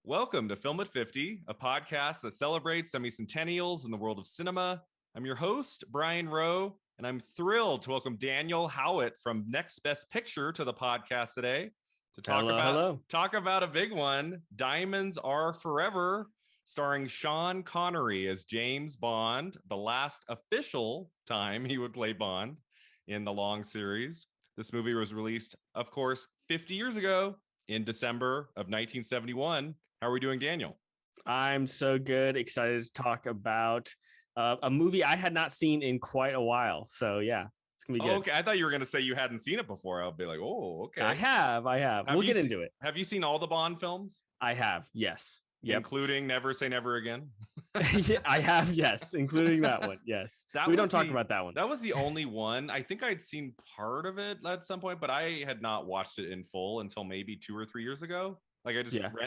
Welcome to Film at 50, a podcast that celebrates semi-centennials in the world of cinema. I'm your host, Brian Rowe, and I'm thrilled to welcome Daniel Howat from Next Best Picture to the podcast today to talk about a big one, Diamonds Are Forever, starring Sean Connery as James Bond, the last official time he would play Bond in the long series. This movie was released, of course, 50 years ago in December of 1971. How are we doing, Daniel? I'm so good. Excited to talk about a movie I had not seen in quite a while. So yeah, it's gonna be good. Okay, I thought you were gonna say you hadn't seen it before. I'll be like, oh, okay. I have. We'll get into it. Have you seen all the Bond films? I have. Yes. Yep. Including Never Say Never Again? Yeah, I have. Yes. Including that one. Yes. We don't talk about that one. That was the only one. I think I'd seen part of it at some point, but I had not watched it in full until maybe 2 or 3 years ago. Like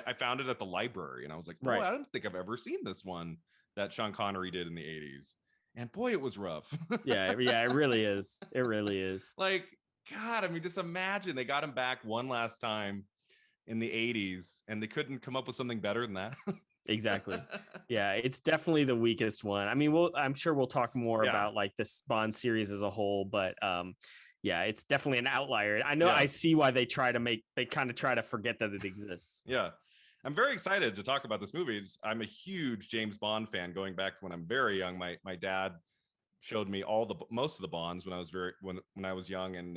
I found it at the library and I was like, oh, right. I don't think I've ever seen this one that Sean Connery did in the 80s. And boy, it was rough. yeah, it really is. It really is. Like, God, I mean, just imagine they got him back one last time in the 80s and they couldn't come up with something better than that. Exactly. Yeah, it's definitely the weakest one. I mean, I'm sure we'll talk more about like this Bond series as a whole, but yeah, it's definitely an outlier. I know. I see why they kind of try to forget that it exists. Yeah. I'm very excited to talk about this movie. I'm a huge James Bond fan going back to when I'm very young. My dad showed me most of the Bonds when I was young, and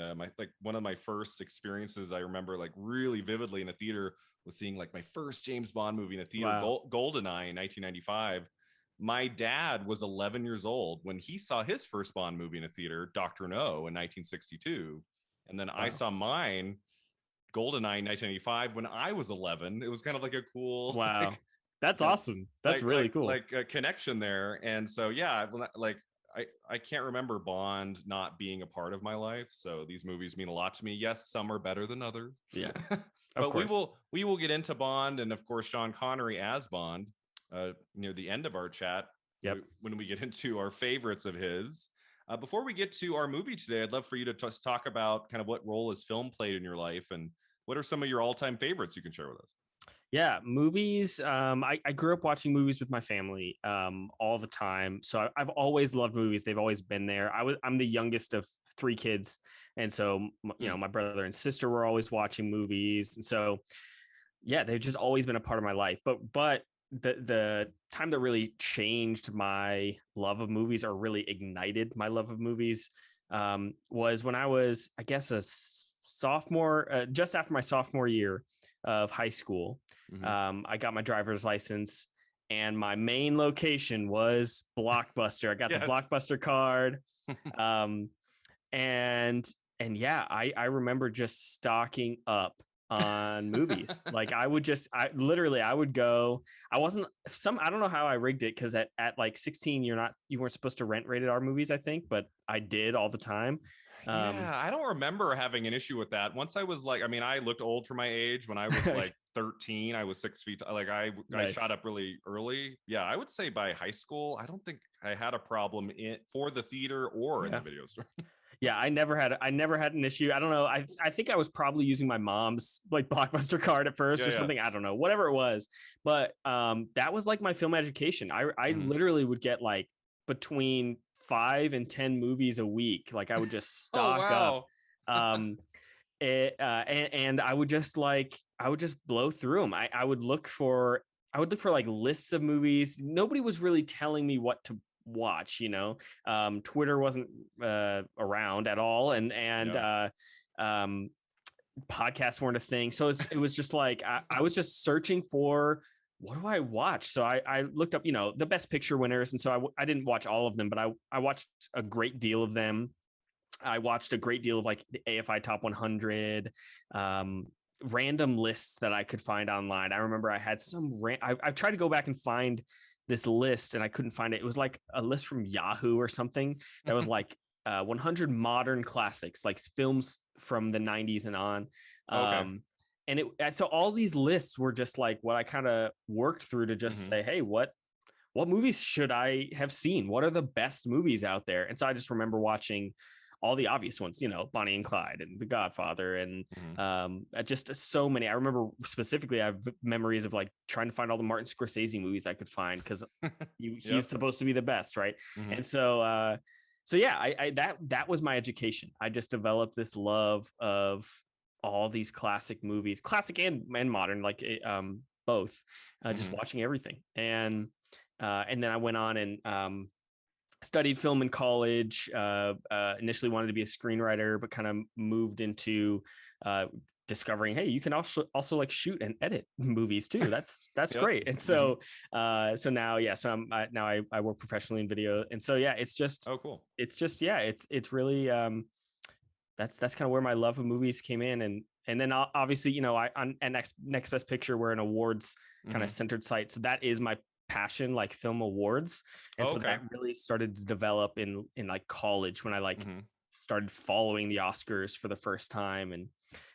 one of my first experiences I remember like really vividly in a theater was seeing like my first James Bond movie in a theater, wow. Goldeneye in 1995. My dad was 11 years old when he saw his first Bond movie in a theater, Dr. No, in 1962. And then I saw mine, Goldeneye in 1995, when I was 11. It was kind of like a cool... Wow. That's awesome. That's really cool. Like a connection there. And so, yeah, like I can't remember Bond not being a part of my life. So these movies mean a lot to me. Yes, some are better than others. Yeah. But we will get into Bond and, of course, Sean Connery as Bond near the end of our chat. Yep. When we get into our favorites of his. Before we get to our movie today, I'd love for you to just talk about kind of what role has film played in your life and what are some of your all-time favorites you can share with us. Yeah, movies. I grew up watching movies with my family all the time. So I've always loved movies. They've always been there. I'm the youngest of 3 kids. And so, my brother and sister were always watching movies. And so, yeah, they've just always been a part of my life. But the time that really changed my love of movies or really ignited my love of movies was when I was, I guess, a sophomore, just after my sophomore year of high school. Mm-hmm. I got my driver's license and my main location was Blockbuster. I got the Blockbuster card. And yeah, I remember just stocking up on movies. Like I would go. I don't know how I rigged it, because at like 16 you weren't supposed to rent rated R movies, I think, but I did all the time. I don't remember having an issue with that. Once I was like, I mean, I looked old for my age. When I was like 13, I was 6 feet. Like I shot up really early. Yeah, I would say by high school, I don't think I had a problem for the theater or in the video store. Yeah, I never had an issue. I don't know. I think I was probably using my mom's like Blockbuster card at first or something. I don't know, whatever it was. But that was like my film education. I literally would get like between 5 and 10 movies a week. Like I would just stock up. And I would just blow through them. I would look for like lists of movies. Nobody was really telling me what to watch, Twitter wasn't around at all, and podcasts weren't a thing, so it was just like I was just searching for what do I watch. So I looked up the best picture winners, and so I didn't watch all of them, but I watched a great deal of them. I watched a great deal of like the AFI Top 100, random lists that I could find online. I remember I had I tried to go back and find this list and I couldn't find it. It was like a list from Yahoo or something that was like 100 modern classics, like films from the 90s and on. And so all these lists were just like what I kind of worked through to just say, hey, what movies should I have seen? What are the best movies out there? And so I just remember watching all the obvious ones, Bonnie and Clyde and The Godfather, and just so many. I remember specifically, I have memories of like trying to find all the Martin Scorsese movies I could find, because he's supposed to be the best, right? And so yeah, I that was my education. I just developed this love of all these classic movies, classic and modern, like both, just watching everything. And then I went on and studied film in college. Initially wanted to be a screenwriter, but kind of moved into discovering, hey, you can also like shoot and edit movies too. That's great. And so so now I work professionally in video. And so yeah, it's just cool. It's just it's really that's kind of where my love of movies came in. And then obviously, I on next best picture, we're an awards kind of centered site, so that is my passion, like film awards. And so that really started to develop in like college, when I like started following the Oscars for the first time,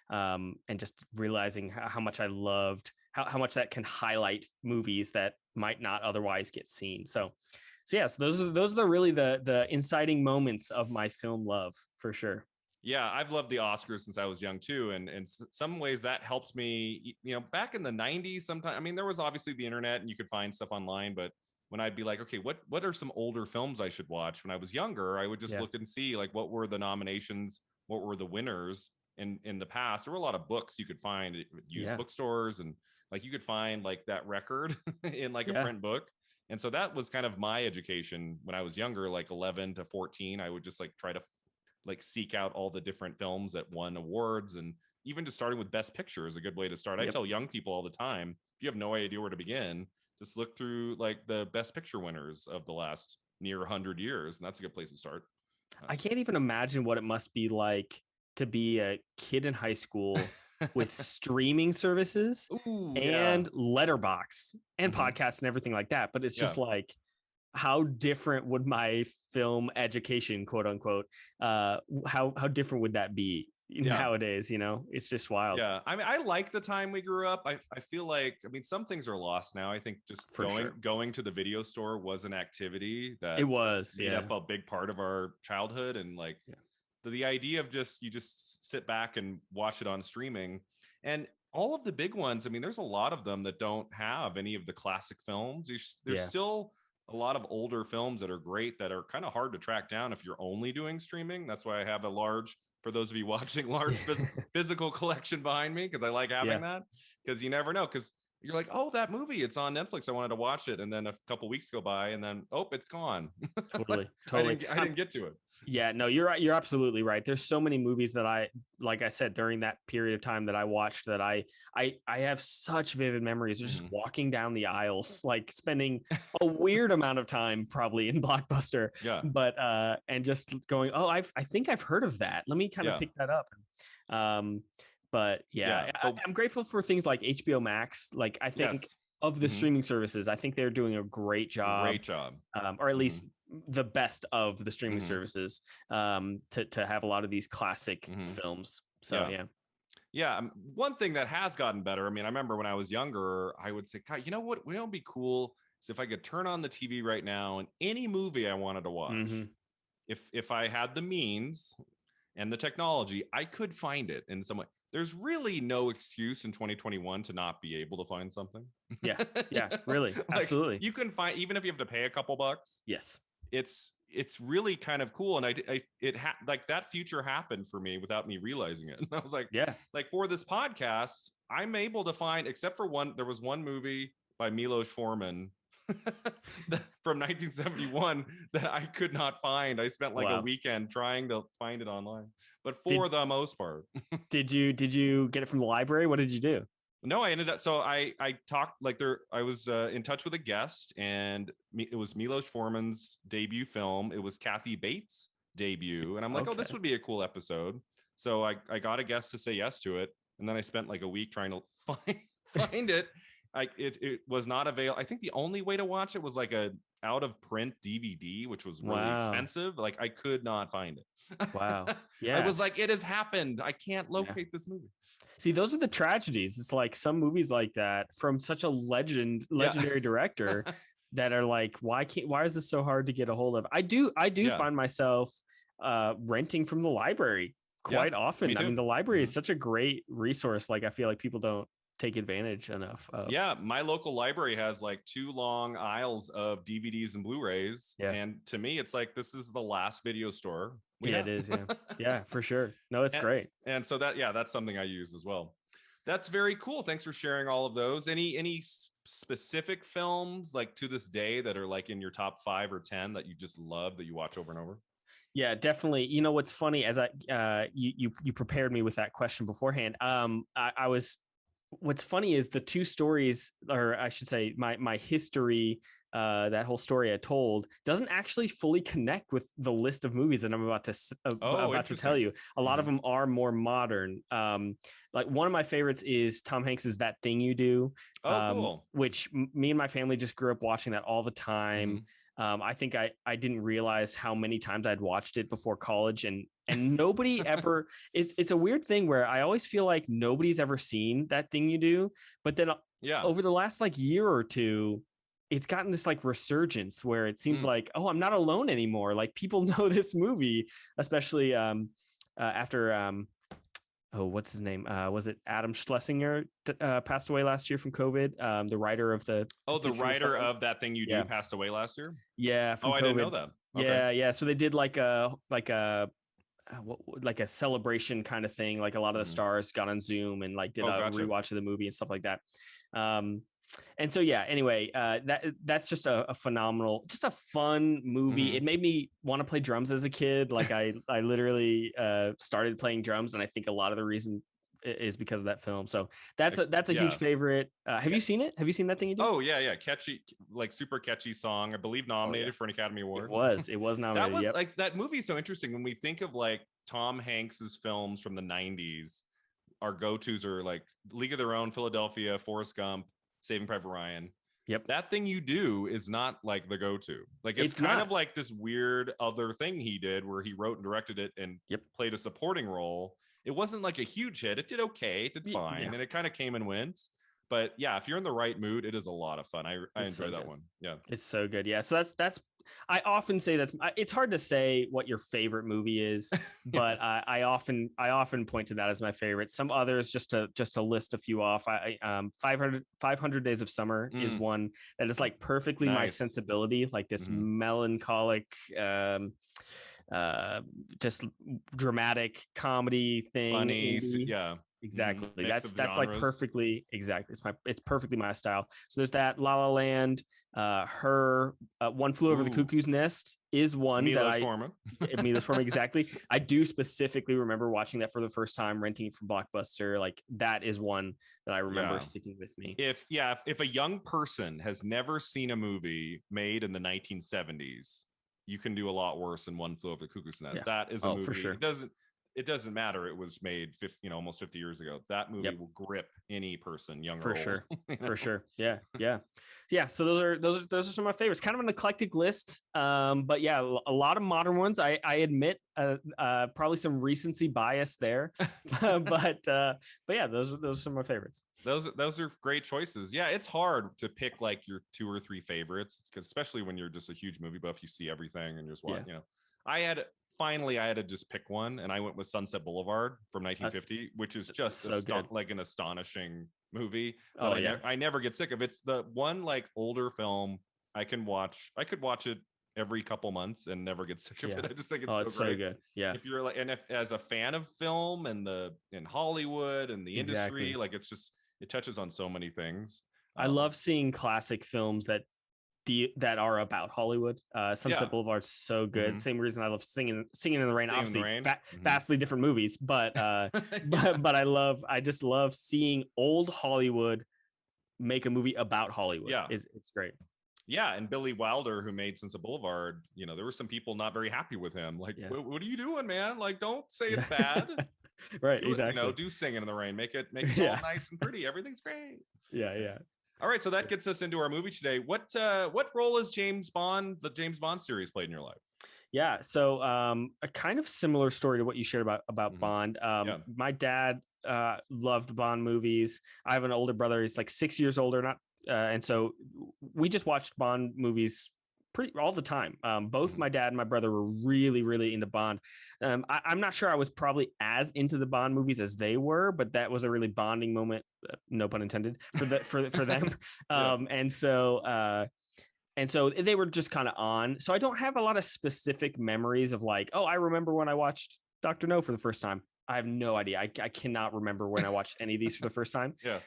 and just realizing how much I loved how much that can highlight movies that might not otherwise get seen. So those are really the inciting moments of my film love, for sure. Yeah, I've loved the Oscars since I was young too, and in some ways that helps me. Back in the '90s, sometimes, I mean, there was obviously the internet and you could find stuff online, but when I'd be like, okay, what are some older films I should watch? When I was younger, I would just look and see like what were the nominations, what were the winners in the past. There were a lot of books you could find at used bookstores, and like you could find like that record in like a print book. And so that was kind of my education when I was younger, like 11 to 14. I would just like try to like seek out all the different films that won awards, and even just starting with Best Picture is a good way to start. I tell young people all the time, if you have no idea where to begin, just look through like the Best Picture winners of the last near 100 years, and that's a good place to start. I can't even imagine what it must be like to be a kid in high school with streaming services and Letterbox and podcasts and everything like that. But it's just like, how different would my film education, quote unquote, how different would that be nowadays? It's just wild. Yeah, I mean, I like the time we grew up. I feel like, I mean, some things are lost now. I think just going to the video store was an activity that made up a big part of our childhood, and like the idea of you just sit back and watch it on streaming. And all of the big ones, I mean, there's a lot of them that don't have any of the classic films. There's still a lot of older films that are great, that are kind of hard to track down if you're only doing streaming. That's why I have for those of you watching, large physical collection behind me, because I like having that, because you never know, because you're like, oh, that movie, it's on Netflix, I wanted to watch it, and then a couple weeks go by and then it's gone. Totally. I didn't get to it. Yeah, no, you're right. You're absolutely right. There's so many movies that like I said, during that period of time that I watched, that I have such vivid memories of just walking down the aisles, like spending a weird amount of time probably in Blockbuster. Yeah. But and just going, oh, I think I've heard of that. Let me kind of pick that up. But I'm grateful for things like HBO Max. Like, I think of the streaming services, I think they're doing a great job. Or at least the best of the streaming services, to have a lot of these classic films. So one thing that has gotten better, I mean, I remember when I was younger, I would say, God, you know what would be cool is if I could turn on the TV right now and any movie I wanted to watch, if I had the means and the technology, I could find it in some way. There's really no excuse in 2021 to not be able to find something. Yeah, really. Absolutely. You can find, even if you have to pay a couple bucks. Yes. It's really kind of cool. And like that future happened for me without me realizing it. And I was like, like for this podcast, I'm able to find, except for there was one movie by Milos Forman from 1971 that I could not find. I spent like a weekend trying to find it online, but for the most part. Did you get it from the library? What did you do? No, I ended up, so I talked I was in touch with a guest, and it was Milos Forman's debut film. It was Kathy Bates' debut. And I'm like, oh, this would be a cool episode. So I got a guest to say yes to it. And then I spent like a week trying to find it. It was not available. I think the only way to watch it was like a out of print DVD, which was really expensive. Like, I could not find it. Wow. Yeah. I was like, it has happened. I can't locate this movie. See, those are the tragedies. It's like some movies like that from such a legendary director that are like, why is this so hard to get a hold of? I do find myself renting from the library quite Me often. I too. mean, the library is such a great resource. Like, I feel like people don't take advantage enough of. Yeah, my local library has like 2 long aisles of DVDs and Blu-rays, Yeah. and to me, it's like this is the last video store we Yeah, have. it is. Yeah. Yeah, for sure. No, it's and, great. and so that's something I use as well. That's very cool. Thanks for sharing all of those. Any specific films like to this day that are like in your top 5 or 10 that you just love that you watch over and over? Yeah, definitely. You know what's funny, as you prepared me with that question beforehand. I was what's funny is the two stories, or I should say, my history. That whole story I told doesn't actually fully connect with the list of movies that I'm about to tell you. A lot of them are more modern. Like one of my favorites is Tom Hanks's That Thing You Do. Cool. Which me and my family just grew up watching that all the time. I think I didn't realize how many times I'd watched it before college, and nobody ever. It's a weird thing where I always feel like nobody's ever seen That Thing You Do, but then over the last like year or two, it's gotten this like resurgence where it seems like, oh, I'm not alone anymore. Like people know this movie, especially after what's his name? Was it Adam Schlesinger passed away last year from COVID? The writer of the writer of That Thing You Do passed away last year. Yeah, from COVID. I didn't know that. Okay. Yeah. So they did like a celebration kind of thing. Like a lot of the stars got on Zoom and like did a rewatch of the movie and stuff like that. And so, yeah, anyway, that's just a phenomenal, just a fun movie. It made me want to play drums as a kid. Like I literally started playing drums, and I think a lot of the reason is because of that film. So that's a huge favorite. Have you seen it? Have you seen That Thing You Do? Oh yeah. Catchy, like super catchy song. I believe nominated for an Academy Award. It was nominated. That was like, that movie is so interesting. When we think of like Tom Hanks's films from the 90s, our go-tos are like League of Their Own, Philadelphia, Forrest Gump, Saving Private Ryan. Yep. That Thing You Do is not like the go-to. Like it's kind of like this weird other thing he did where he wrote and directed it and played a supporting role. It wasn't like a huge hit. It did okay. It did fine. And it kind of came and went. But yeah, if you're in the right mood, it is a lot of fun. I enjoy that one. Yeah. It's so good. Yeah. So that's I often say it's hard to say what your favorite movie is, but I often point to that as my favorite. Some others, just to list a few off. 500 Days of Summer is one that is like perfectly my sensibility, like this melancholic, just dramatic comedy thing. Funny, yeah. Exactly. That's like perfectly it's perfectly my style. So there's that. La La Land, One Flew Over the Cuckoo's Nest is one Milos Forman. Milos Forman, exactly. I do specifically remember watching that for the first time, renting it from Blockbuster. Like that is one that I remember sticking with me. If a young person has never seen a movie made in the 1970s, you can do a lot worse than One Flew Over the Cuckoo's Nest. That is a movie. For sure. It doesn't matter. It was made almost 50 years ago. That movie will grip any person, young or old. Sure. For sure. Yeah. So those are some of my favorites. Kind of an eclectic list. But yeah, a lot of modern ones. I admit probably some recency bias there. but yeah, those are some of my favorites. Those are great choices. Yeah, it's hard to pick like your 2 or 3 favorites, especially when you're just a huge movie buff. You see everything and just watch. I had to just pick one, and I went with Sunset Boulevard from 1950, which is just like an astonishing movie. I never get sick of. It's the one like older film I could watch it every couple months and never get sick of it. I just think it's so good. Yeah. If you're like, and if as a fan of film and in Hollywood and the industry, like it touches on so many things. I love seeing classic films that are about Hollywood. Sunset Boulevard's so good. Same reason I love Singing in the Rain. Obviously, vastly different movies, but but I just love seeing old Hollywood make a movie about Hollywood. Yeah, it's great. Yeah, and Billy Wilder, who made Sunset Boulevard, there were some people not very happy with him. Like, what are you doing, man? Like, don't say it's bad. Right, exactly. Do Singing in the Rain. Make it all nice and pretty. Everything's great. Yeah. All right, so that gets us into our movie today. What role has the James Bond series played in your life? Yeah, so a kind of similar story to what you shared about Bond. My dad loved the Bond movies. I have an older brother. He's like 6 years older, and so we just watched Bond movies pretty all the time. Both my dad and my brother were really, really into Bond. I'm not sure I was probably as into the Bond movies as they were, but that was a really bonding moment, no pun intended, for them. Yeah. And so they were just kind of on. So I don't have a lot of specific memories of like, oh, I remember when I watched Dr. No for the first time. I have no idea. I cannot remember when I watched any of these for the first time. Yeah.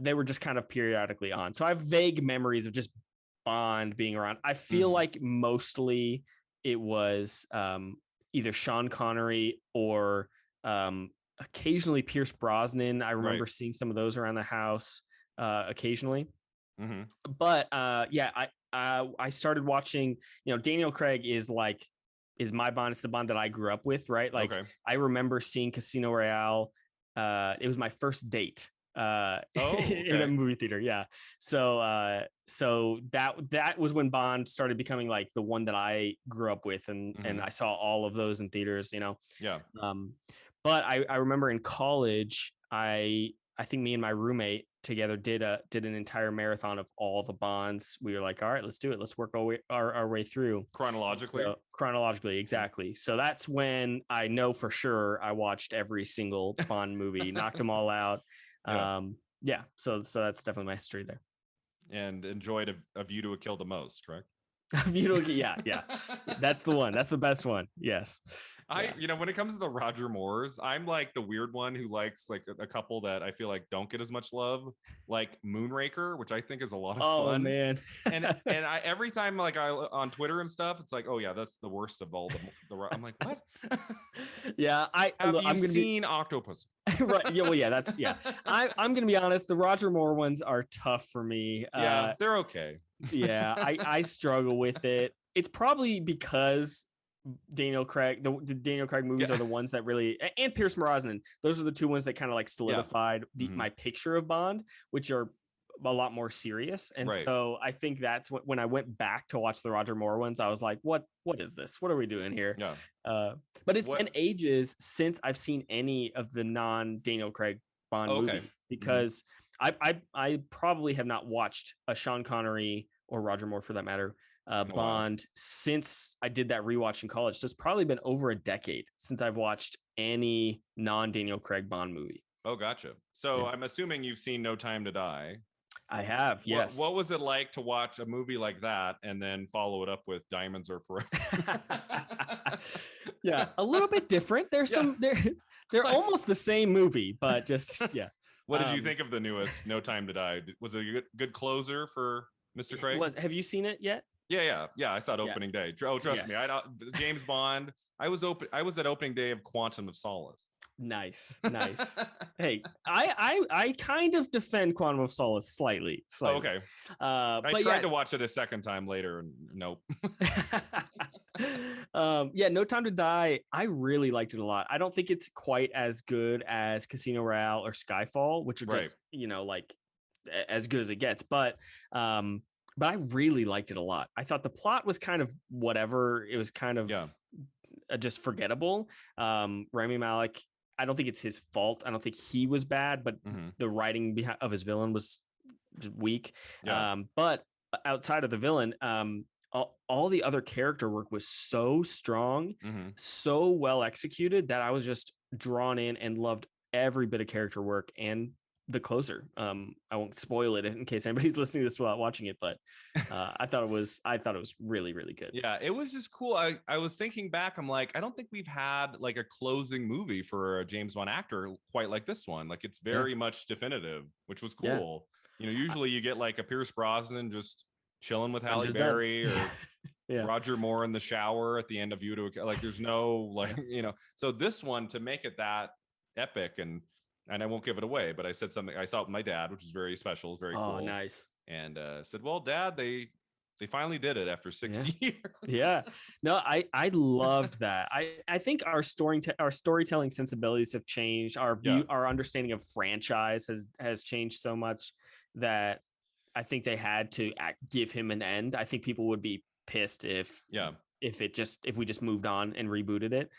They were just kind of periodically on. So I have vague memories of just Bond being around. I feel like mostly it was either Sean Connery or occasionally Pierce Brosnan. I remember seeing some of those around the house occasionally. But I started watching, Daniel Craig is my Bond. It's the Bond that I grew up with, right? Like I remember seeing Casino Royale. It was my first date in a movie theater. Yeah. So that was when Bond started becoming like the one that I grew up with, and I saw all of those in theaters, Yeah. But I remember in college, I think me and my roommate together did an entire marathon of all the Bonds. We were like, all right, let's do it. Let's work our way through chronologically. Exactly. So that's when I know for sure I watched every single Bond movie, knocked them all out. So that's definitely my history there. And enjoyed A View to a Kill the most, correct? Yeah. That's the one. That's the best one. Yes. When it comes to the Roger Moores, I'm like the weird one who likes like a couple that I feel like don't get as much love, like Moonraker, which I think is a lot of fun. Oh man. and I every time like I on Twitter and stuff, it's like, oh yeah, that's the worst of all the I'm like, what? Yeah, I'm gonna seen Octopus. Right. Yeah, well, yeah, that's I'm gonna be honest, the Roger Moore ones are tough for me. Yeah, they're okay. Yeah, I struggle with it. It's probably because Daniel Craig, the Daniel Craig movies are the ones that really, and Pierce Brosnan, those are the two ones that kind of like solidified my picture of Bond, which are a lot more serious. And so I think that's when I went back to watch the Roger Moore ones, I was like, what is this? What are we doing here? Yeah. But it's been ages since I've seen any of the non-Daniel Craig Bond movies, because I probably have not watched a Sean Connery or Roger Moore, for that matter, Bond since I did that rewatch in college. So it's probably been over a decade since I've watched any non-Daniel Craig Bond movie. Oh, gotcha. So I'm assuming you've seen No Time to Die. I have, yes. What was it like to watch a movie like that and then follow it up with Diamonds Are Forever? Yeah, a little bit different. There's some they're almost the same movie, but just What did you think of the newest No Time to Die? Was it a good closer for Mr. Craig? Have you seen it yet? Yeah. I saw it opening day. Oh, trust me. James Bond. I was at opening day of Quantum of Solace. Nice. Hey, I kind of defend Quantum of Solace slightly. Oh, okay. I tried to watch it a second time later, and nope. No Time to Die, I really liked it a lot. I don't think it's quite as good as Casino Royale or Skyfall, which are just like as good as it gets, but I really liked it a lot. I thought the plot was kind of whatever. It was kind of just forgettable. Rami Malek, I don't think it's his fault. I don't think he was bad, but the writing of his villain was just weak. But outside of the villain, all the other character work was so strong, so well executed, that I was just drawn in and loved every bit of character work and the closer. I won't spoil it in case anybody's listening to this while watching it, but I thought it was really, really good. Yeah, it was just cool. I was thinking back, I'm like, I don't think we've had like a closing movie for a James Bond actor quite like this one. Like, it's very much definitive, which was cool. Usually you get like a Pierce Brosnan just chilling with Halle Berry or Roger Moore in the shower at the end of View to a, like, there's no like, so this one, to make it that epic, and I won't give it away, but I said something. I saw it with my dad, which was very special. It's very cool. Oh, nice. And said, well, Dad, they finally did it after 60 years. Yeah. No, I loved that. I think our storytelling sensibilities have changed. Our understanding of franchise has changed so much that I think they had to give him an end. I think people would be pissed if we just moved on and rebooted it.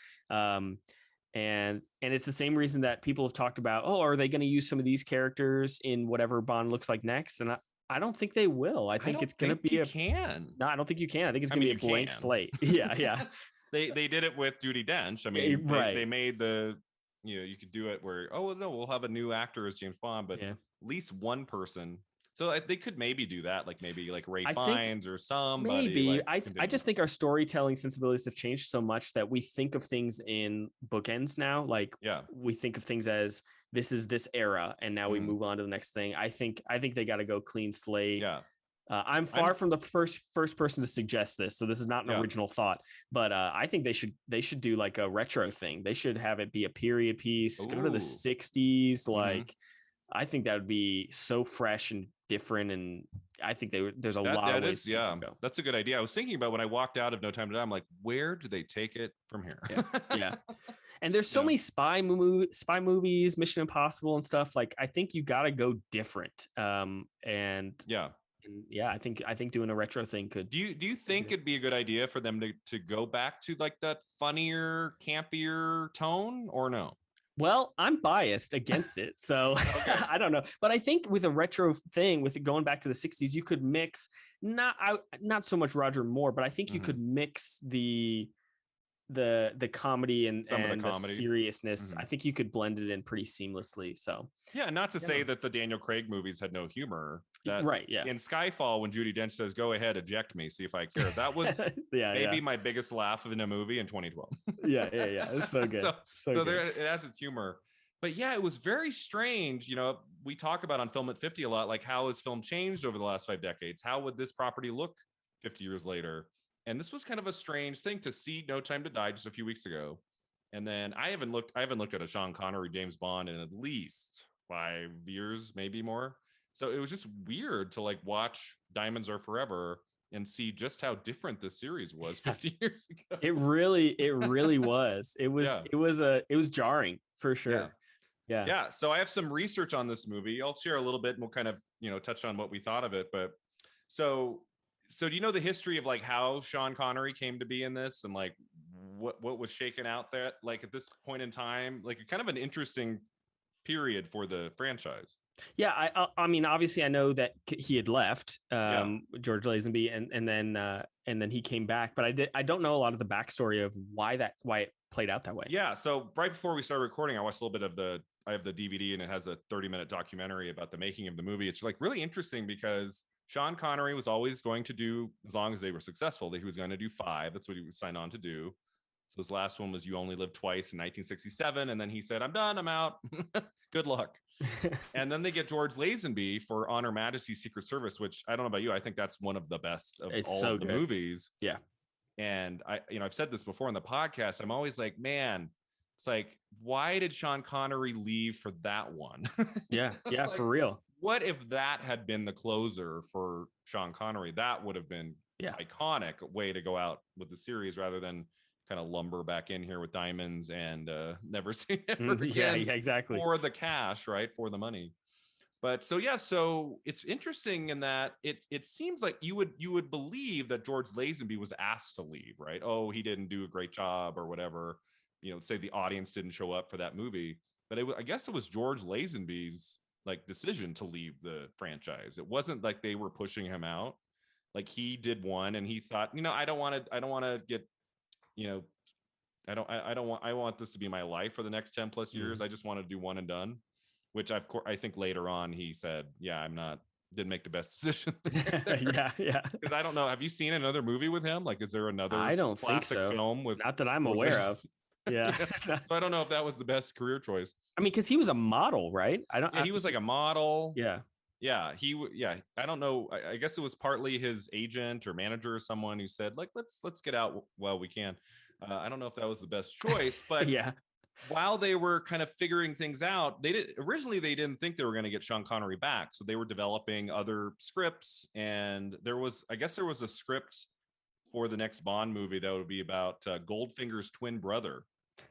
And it's the same reason that people have talked about, are they going to use some of these characters in whatever Bond looks like next? And I don't think they will. I I think don't it's gonna think be you a can. no. I don't think you can. I think it's I gonna mean, be a you blank can. slate. Yeah, yeah. They did it with Judi Dench. I mean, Right. they made the, you know, you could do it where, oh well, no, we'll have a new actor as James Bond, but Yeah. at least one person. So they could maybe do that, like maybe like Ray I think Fiennes or somebody maybe like I continue. just think our storytelling sensibilities have changed so much that we think of things in bookends now. Like Yeah. we think of things as this is this era, and now we Mhm. move on to the next thing. I think they got to go clean slate. Yeah. I'm far I'm from the first person to suggest this, so this is not an yeah. original thought. But I think they should do like a retro thing. They should have it be a period piece. Go to the Ooh. '60s. Mhm. Like I think that would be so fresh and different. And I think there's a lot of That ways is, to yeah, go. that's a good idea. I was thinking about when I walked out of No Time to Die, I'm like, where do they take it from here? Yeah, yeah. And there's so Yeah. many spy movies, Mission Impossible and stuff. Like I think you got to go different. Yeah. And yeah, I think doing a retro thing could. Do you think it'd be a good idea for them to go back to like that funnier, campier tone or no? Well, I'm biased against it, so Okay. I don't know. But I think with a retro thing, with it going back to the '60s, you could mix not so much Roger Moore, but I think you Mhm. could mix the comedy and Some of the the comedy. seriousness. I Mhm. think you could blend it in pretty seamlessly. So Yeah, not to yeah, say that the Daniel Craig movies had no humor. That right, yeah, in Skyfall, when Judi Dench says, "Go ahead, eject me, see if I care," that was yeah, yeah, maybe my biggest laugh in a movie in 2012. yeah, yeah, yeah. It's so good, so so so good. there it has its humor. But yeah, it was very strange. You know, we talk about on Film at 50 a lot, like how has film changed over the last 5 decades? How would this property look 50 years later? And this was kind of a strange thing to see No Time to Die just a few weeks ago. And then I haven't looked at a Sean Connery James Bond in at least 5 years, maybe more. So it was just weird to like watch Diamonds Are Forever and see just how different this series was Yeah. 50 years ago. It really was. It was Yeah. it was jarring for Yeah. sure. Yeah. Yeah. So I have some research on this movie. I'll share a little bit and we'll kind of, touch on what we thought of it. But so so do you know the history of like how Sean Connery came to be in this and like what was shaken out that like at this point in time? Like kind of an interesting period for the franchise. Yeah, I mean, obviously, I know that he had left Yeah. George Lazenby, and then he came back, but I don't know a lot of the backstory of why it played out that way. Yeah. So right before we started recording, I watched a little bit of I have the DVD and it has a 30-minute documentary about the making of the movie. It's like really interesting because Sean Connery was always going to do, as long as they were successful, that he was going to do five. That's what he was signed on to do. So his last one was You Only Live Twice in 1967. And then he said, I'm done. I'm out. Good luck. And then they get George Lazenby for Honor Majesty's Secret Service, which I don't know about you. I think that's one of the best of It's all so of the good. movies. Yeah. And I've said this before in the podcast. I'm always like, man, it's like, why did Sean Connery leave for that one? Yeah. Yeah. Like, For real. what if that had been the closer for Sean Connery? That would have been Yeah. iconic way to go out with the series rather than kind of lumber back in here with diamonds and never see ever Yeah. again Yeah. Exactly. for the cash, right? For the money. But so yeah, so it's interesting in that it seems like you would believe that George Lazenby was asked to leave, right? Oh, he didn't do a great job or whatever. Say the audience didn't show up for that movie, but I guess it was George Lazenby's like decision to leave the franchise. It wasn't like they were pushing him out. Like he did one, and he thought, I don't want to get, you know, I want this to be my life for the next 10 plus years. I just want to do one and done. Which of course I think later on he said, yeah, didn't make the best decision. Yeah. Yeah. Because I don't know. Have you seen another movie with him? Like, is there another I don't think classic so. film with Not that I'm George aware Lazenby? of. Yeah. Yeah. So I don't know if that was the best career choice. I mean, because he was a model, right? Yeah, he was like a model. Yeah. Yeah, yeah. I don't know. I guess it was partly his agent or manager or someone who said, like, let's get out while we can. I don't know if that was the best choice, but Yeah. while they were kind of figuring things out, they didn't think they were going to get Sean Connery back, so they were developing other scripts, and there was a script for the next Bond movie that would be about Goldfinger's twin brother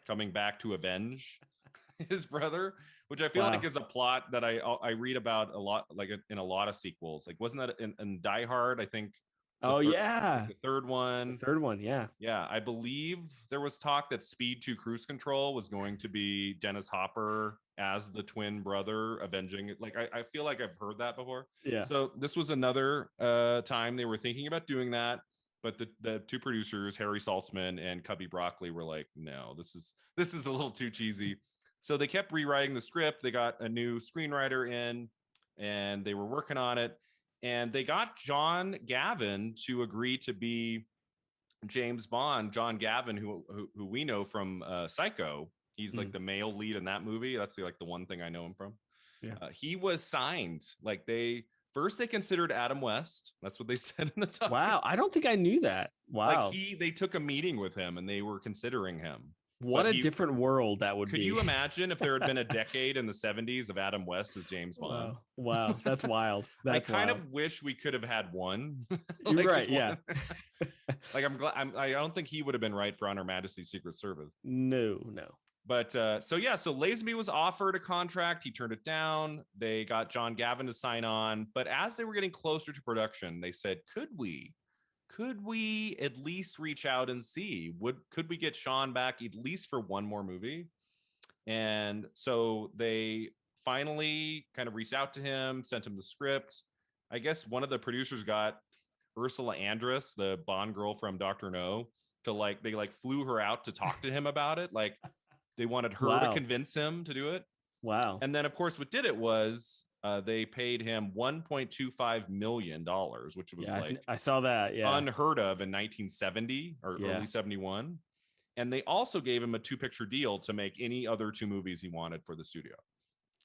coming back to avenge his brother, which I feel Wow. like is a plot that I read about a lot, like in a lot of sequels. Like, wasn't that in Die Hard? I think Oh yeah, The third the one. third one. Yeah. Yeah, I believe there was talk that Speed 2 Cruise Control was going to be Dennis Hopper as the twin brother avenging it. Like I feel like I've heard that before. Yeah. So this was another time they were thinking about doing that, but the two producers, Harry Saltzman and Cubby Broccoli, were like, no, this is a little too cheesy. So they kept rewriting the script. They got a new screenwriter in, and they were working on it. And they got John Gavin to agree to be James Bond. John Gavin, who we know from Psycho. He's like the male lead in that movie. That's like the one thing I know him from. Yeah. He was signed. Like they considered Adam West. That's what they said in the document. Wow, I don't think I knew that. Wow. Like they took a meeting with him and they were considering him. What a different world that would be. Could you imagine if there had been a decade in the 70s of Adam West as James Bond? Wow. That's wild. That's I kind of wish we could have had one. You're like right. Yeah. Like I'm glad. I don't think he would have been right for Her Majesty's Secret Service. No. But so Lazenby was offered a contract. He turned it down. They got John Gavin to sign on. But as they were getting closer to production, they said, could we at least reach out and see? Could we get Sean back at least for one more movie? And so they finally kind of reached out to him, sent him the script. I guess one of the producers got Ursula Andress, the Bond girl from Dr. No, to they flew her out to talk to him about it. Like they wanted her to convince him to do it. Wow. And then of course what did it was they paid him $1.25 million, which was I saw that. Yeah. Unheard of in 1970 or early 71. And they also gave him a 2-picture deal to make any other 2 movies he wanted for the studio.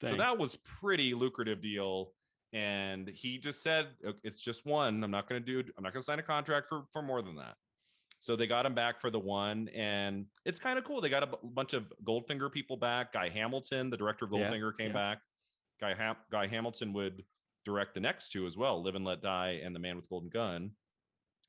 Dang. So that was pretty lucrative deal. And he just said, it's just one. I'm not going to sign a contract for more than that. So they got him back for the one, and it's kind of cool. They got a bunch of Goldfinger people back. Guy Hamilton, the director of Goldfinger, came back. Guy Hamilton would direct the next 2 as well, Live and Let Die and The Man with Golden Gun.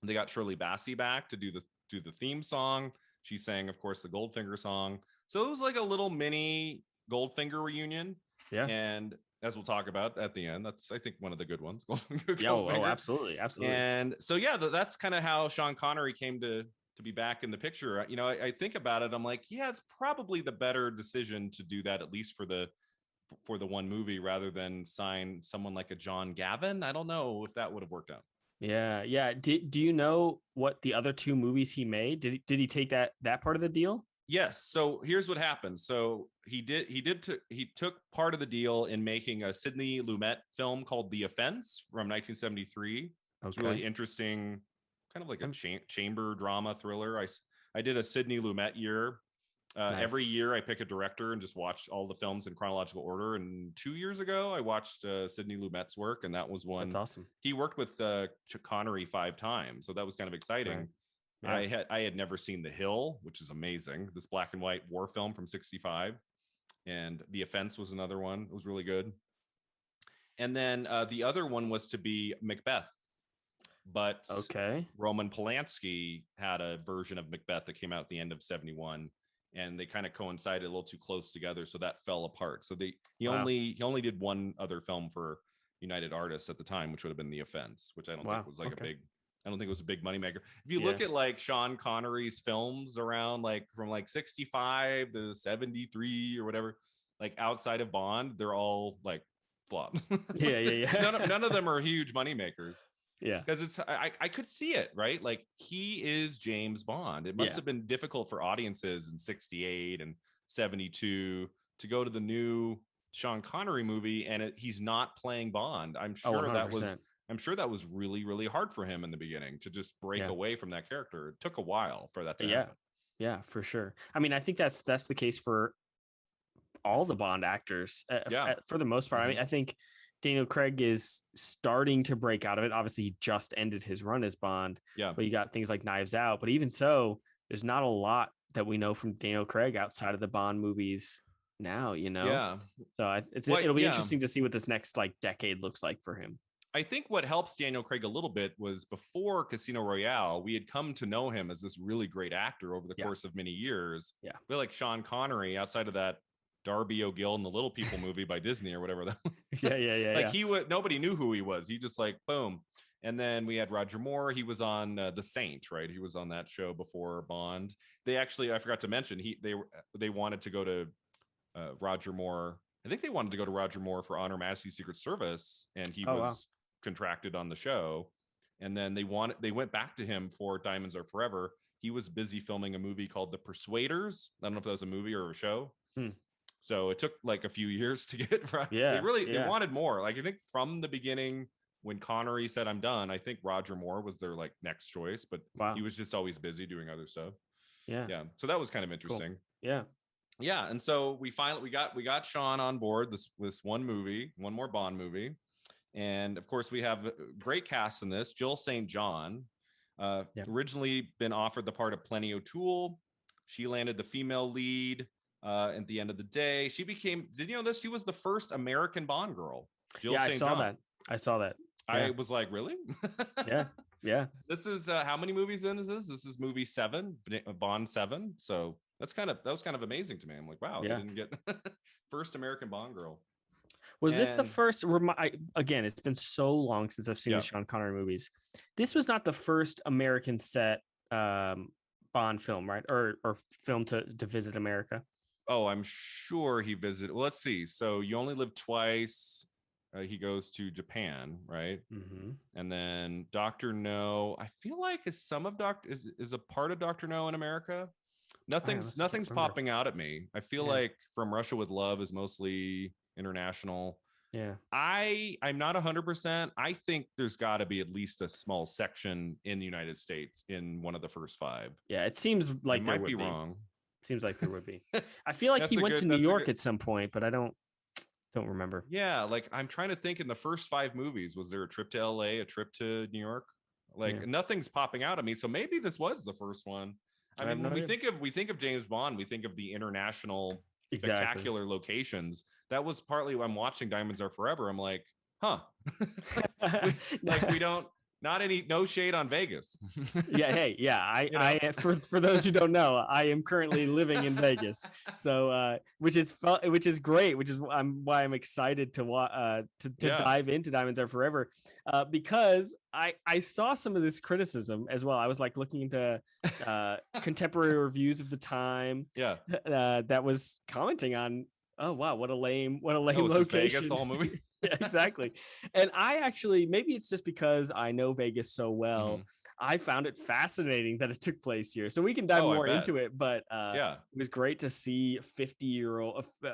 They got Shirley Bassey back to do the theme song. She sang, of course, the Goldfinger song. So it was like a little mini Goldfinger reunion. Yeah. And as we'll talk about at the end, that's I think one of the good ones. Oh, absolutely. And so that's kind of how Sean Connery came to be back in the picture. You know, I think about it, I'm like, yeah, it's probably the better decision to do that, at least for the one movie, rather than sign someone like a John Gavin. I don't know if that would have worked out. Yeah. Do you know what the other 2 movies he made? Did he take that part of the deal? Yes. So here's what happened. So he took part of the deal in making a Sidney Lumet film called The Offense from 1973. It's really interesting, kind of like a chamber drama thriller. I did a Sidney Lumet year. Nice. Every year I pick a director and just watch all the films in chronological order. And 2 years ago, I watched Sidney Lumet's work, and that was one. That's awesome. He worked with Connery 5 times, so that was kind of exciting. Right. Yeah. I had never seen The Hill, which is amazing. This black and white war film from 1965. And The Offense was another one. It was really good. And then the other one was to be Macbeth. But Roman Polanski had a version of Macbeth that came out at the end of 1971. And they kind of coincided a little too close together. So that fell apart. So he only did one other film for United Artists at the time, which would have been The Offense, which I don't think was I don't think it was a big moneymaker. If you look at like Sean Connery's films around from 65 to 73 or whatever, like outside of Bond, they're all like flops. Yeah. None of them are huge moneymakers. Yeah. Because I could see it, right? Like he is James Bond. It must have been difficult for audiences in 68 and 72 to go to the new Sean Connery movie and he's not playing Bond. I'm sure that was really, really hard for him in the beginning to just break away from that character. It took a while for that to happen. Yeah, for sure. I mean, I think that's the case for all the Bond actors for the most part. Mm-hmm. I mean, I think Daniel Craig is starting to break out of it. Obviously, he just ended his run as Bond. Yeah. But you got things like Knives Out. But even so, there's not a lot that we know from Daniel Craig outside of the Bond movies now, you know? Yeah. So it'll be interesting to see what this next decade looks like for him. I think what helps Daniel Craig a little bit was before Casino Royale, we had come to know him as this really great actor over the course of many years. Yeah. I feel like Sean Connery, outside of that Darby O'Gill and the Little People movie by Disney or whatever. Yeah. Nobody knew who he was. He just boom. And then we had Roger Moore. He was on The Saint, right? He was on that show before Bond. They actually, I forgot to mention, they wanted to go to Roger Moore. I think they wanted to go to Roger Moore for Honor Majesty's Secret Service, and he Oh was wow. contracted on the show. And then they went back to him for Diamonds Are Forever. He was busy filming a movie called The Persuaders. I don't know if that was a movie or a show. So it took like a few years to get right. Yeah. They wanted more. Like I think from the beginning, when Connery said I'm done, I think Roger Moore was their like next choice, but Wow. he was just always busy doing other stuff. Yeah. Yeah. So that was kind of interesting. Cool. Yeah. Yeah. And so we got Sean on board this one movie, one more Bond movie. And of course, we have a great cast in this. Jill St. John, originally been offered the part of Plenty O'Toole. She landed the female lead at the end of the day. She became, did you know this? She was the first American Bond girl. Jill St. John. I saw that. Yeah. I was like, really? Yeah. Yeah. This is how many movies in is this? This is movie 7, Bond 7. So that was kind of amazing to me. I'm like, wow, they didn't get first American Bond girl. Was this the first? Again, it's been so long since I've seen the Sean Connery movies. This was not the first American set Bond film, right? Or film to visit America. Oh, I'm sure he visited. Well, let's see. So You Only Live Twice. He goes to Japan, right? Mm-hmm. And then Dr. No. I feel like is a part of Dr. No in America. Nothing's popping out at me. I feel like From Russia with Love is mostly international. Yeah. I'm not 100%. I think there's got to be at least a small section in the United States in one of the first 5. Yeah, it seems like I might be wrong. Seems like there would be. I feel like he went to New York at some point, but I don't remember. Yeah, like I'm trying to think in the first 5 movies, was there a trip to LA, a trip to New York? Like nothing's popping out at me. So maybe this was the first one. I mean, when we think of James Bond, we think of the international spectacular locations. That was partly why I'm watching Diamonds Are Forever. I'm like, huh. we don't, no shade on Vegas. I for those who don't know, I am currently living in Vegas, so which is great, which is why I'm excited to dive into Diamonds Are Forever, because I saw some of this criticism as well. I was like looking into contemporary reviews of the time, that was commenting on, oh wow, what a lame location. Vegas all movie. Yeah, exactly. And I actually, maybe it's just because I know Vegas so well, I found it fascinating that it took place here. So we can dive more into it, but it was great to see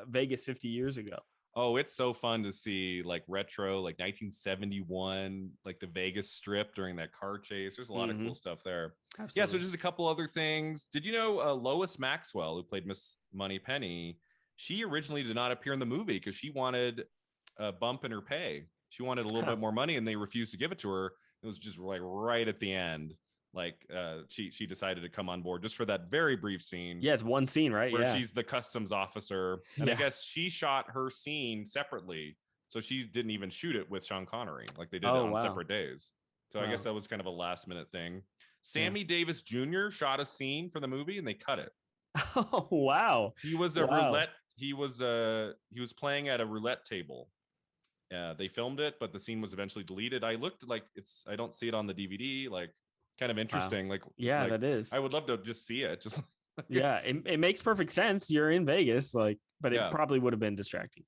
Vegas 50 years ago. Oh, it's so fun to see like retro, like 1971, like the Vegas Strip during that car chase. There's a lot of cool stuff there. Absolutely. Yeah, so just a couple other things. Did you know Lois Maxwell, who played Miss Moneypenny, she originally did not appear in the movie because she wanted a bump in her pay. She wanted a little bit more money, and they refused to give it to her. It was just like right at the end, like she decided to come on board just for that very brief scene. Yeah, it's one scene, right? Where she's the customs officer, and I guess she shot her scene separately, so she didn't even shoot it with Sean Connery. Like they did it on separate days. So I guess that was kind of a last minute thing. Sammy Davis Jr. shot a scene for the movie, and they cut it. Oh wow! He was a roulette. He was playing at a roulette table. They filmed it, but the scene was eventually deleted. I looked, like I don't see it on the DVD. Like kind of interesting. Like that is. I would love to just see it. Just it makes perfect sense. You're in Vegas, but it probably would have been distracting.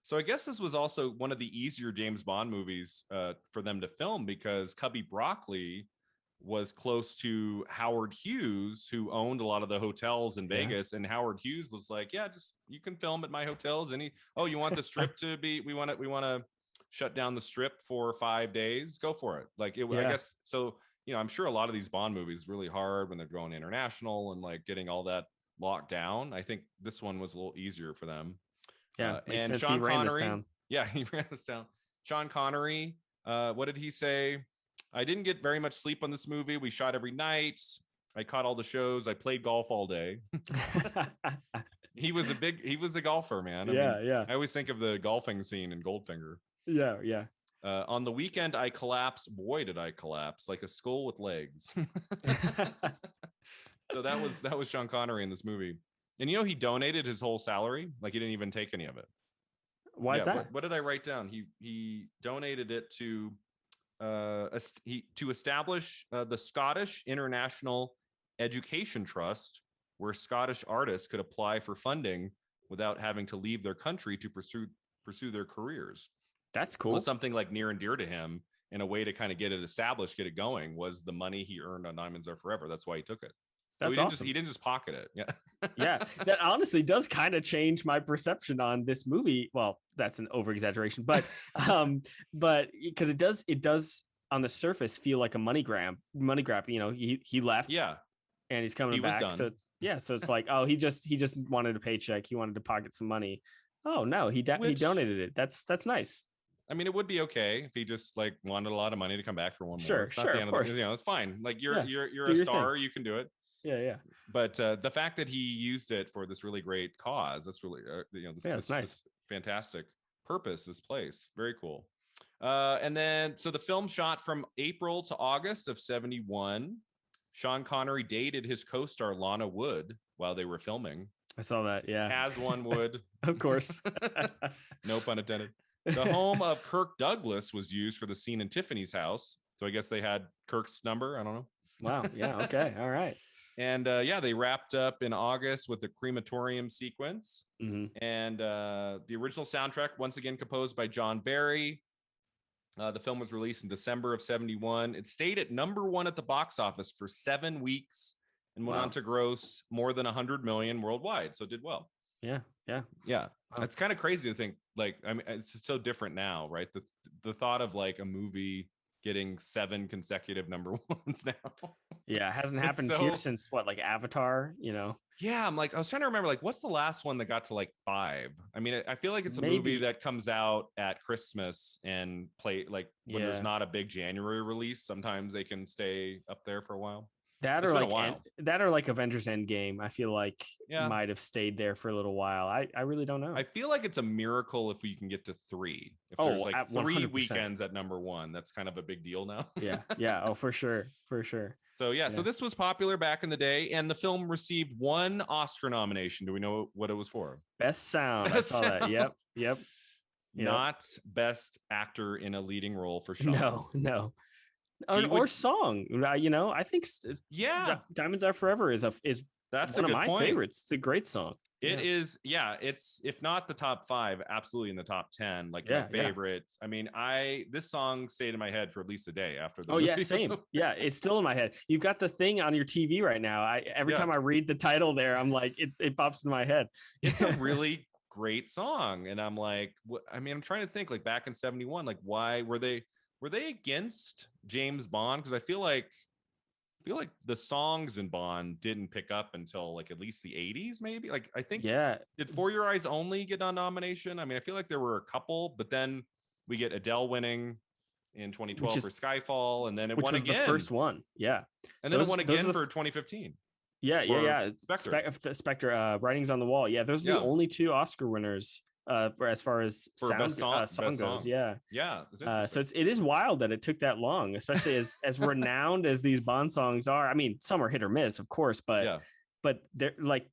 So I guess this was also one of the easier James Bond movies for them to film because Cubby Broccoli was close to Howard Hughes, who owned a lot of the hotels in Vegas. And Howard Hughes was like, just you can film at my hotels. And you want the strip to be, we want to shut down the strip for 5 days. Go for it. Like I guess, so, I'm sure a lot of these Bond movies really hard when they're going international and like getting all that locked down. I think this one was a little easier for them. Yeah. And Sean Connery. Yeah, he ran this down. Sean Connery. What did he say? I didn't get very much sleep on this movie. We shot every night. I caught all the shows. I played golf all day. He was a golfer, man. I always think of the golfing scene in Goldfinger. Yeah. On the weekend, I collapsed. Boy, did I collapse like a skull with legs. So that was Sean Connery in this movie. And he donated his whole salary. Like he didn't even take any of it. Why is that? What did I write down? He donated it to to establish the Scottish International Education Trust, where Scottish artists could apply for funding without having to leave their country to pursue their careers. That's It was cool. something like near and dear to him, and a way to kind of get it established, get it going, was the money he earned on Diamonds Are Forever. That's why he took it. So That's awesome. he didn't just pocket it. Yeah. Yeah, that honestly does kind of change my perception on this movie. Well, that's an over exaggeration, but because it does on the surface feel like a money grab. You know, he left. Yeah. And he's coming back. So it's like, oh, he just wanted a paycheck. He wanted to pocket some money. Oh no, he donated it. That's nice. I mean, it would be okay if he just like wanted a lot of money to come back for one more. Sure, it's not the end of the, you know, it's fine. Like you're a star, you can do it. Yeah. But the fact that he used it for this really great cause, that's really this nice. This fantastic purpose, this place, very cool. And then so the film shot from April to August of 1971. Sean Connery dated his co-star Lana Wood while they were filming. I saw that. Yeah, as one would. Of course. No pun intended. The home of Kirk Douglas was used for the scene in Tiffany's house. So I guess they had Kirk's number. I don't know. Wow. Yeah. Okay. All right. And they wrapped up in August with the Crematorium Sequence. Mm-hmm. And the original soundtrack, once again, composed by John Barry. The film was released in December of 1971. It stayed at #1 at the box office for 7 weeks and went on to gross more than 100 million worldwide. So it did well. Yeah. Wow. It's kind of crazy to think, like, I mean, it's so different now, right? The thought of like a movie getting 7 consecutive #1s now. Yeah, it hasn't happened here since what, like Avatar, you know? Yeah, I was trying to remember, like, what's the last one that got to like 5? I mean, I feel like it's a movie that comes out at Christmas and play like when there's not a big January release. Sometimes they can stay up there for a while. That or like Avengers Endgame, I feel like might have stayed there for a little while. I really don't know. I feel like it's a miracle if we can get to 3. If there's like 3 weekends at #1, that's kind of a big deal now. Yeah. Oh, for sure. So so this was popular back in the day, and the film received 1 Oscar nomination. Do we know what it was for? Best sound. I saw that. Yep. Not best actor in a leading role for Sean. No. Or song, you know. I think Diamonds Are Forever is that's one of my favorites. It's a great song. It is. It's, if not the top 5, absolutely in the top 10, like my favorites. I mean, this song stayed in my head for at least a day after the movie. Same. Yeah, it's still in my head. You've got the thing on your TV right now. Every time I read the title there, I'm like, it pops in my head. It's a really great song, and I'm like, I mean, I'm trying to think, like, back in 1971, like, why were they against James Bond? Because I feel like the songs in Bond didn't pick up until like at least the 1980s, maybe. Like, I think did For Your Eyes Only get a nomination? I mean, I feel like there were a couple, but then we get Adele winning in 2012 for Skyfall, and then it won again. The first one, and then it won again for 2015. Yeah. Spectre, Writings on the Wall. Yeah, those are the only 2 Oscar winners as far as song goes. Yeah. So it is wild that it took that long, especially as renowned as these Bond songs are. I mean, some are hit or miss, of course, but they're like,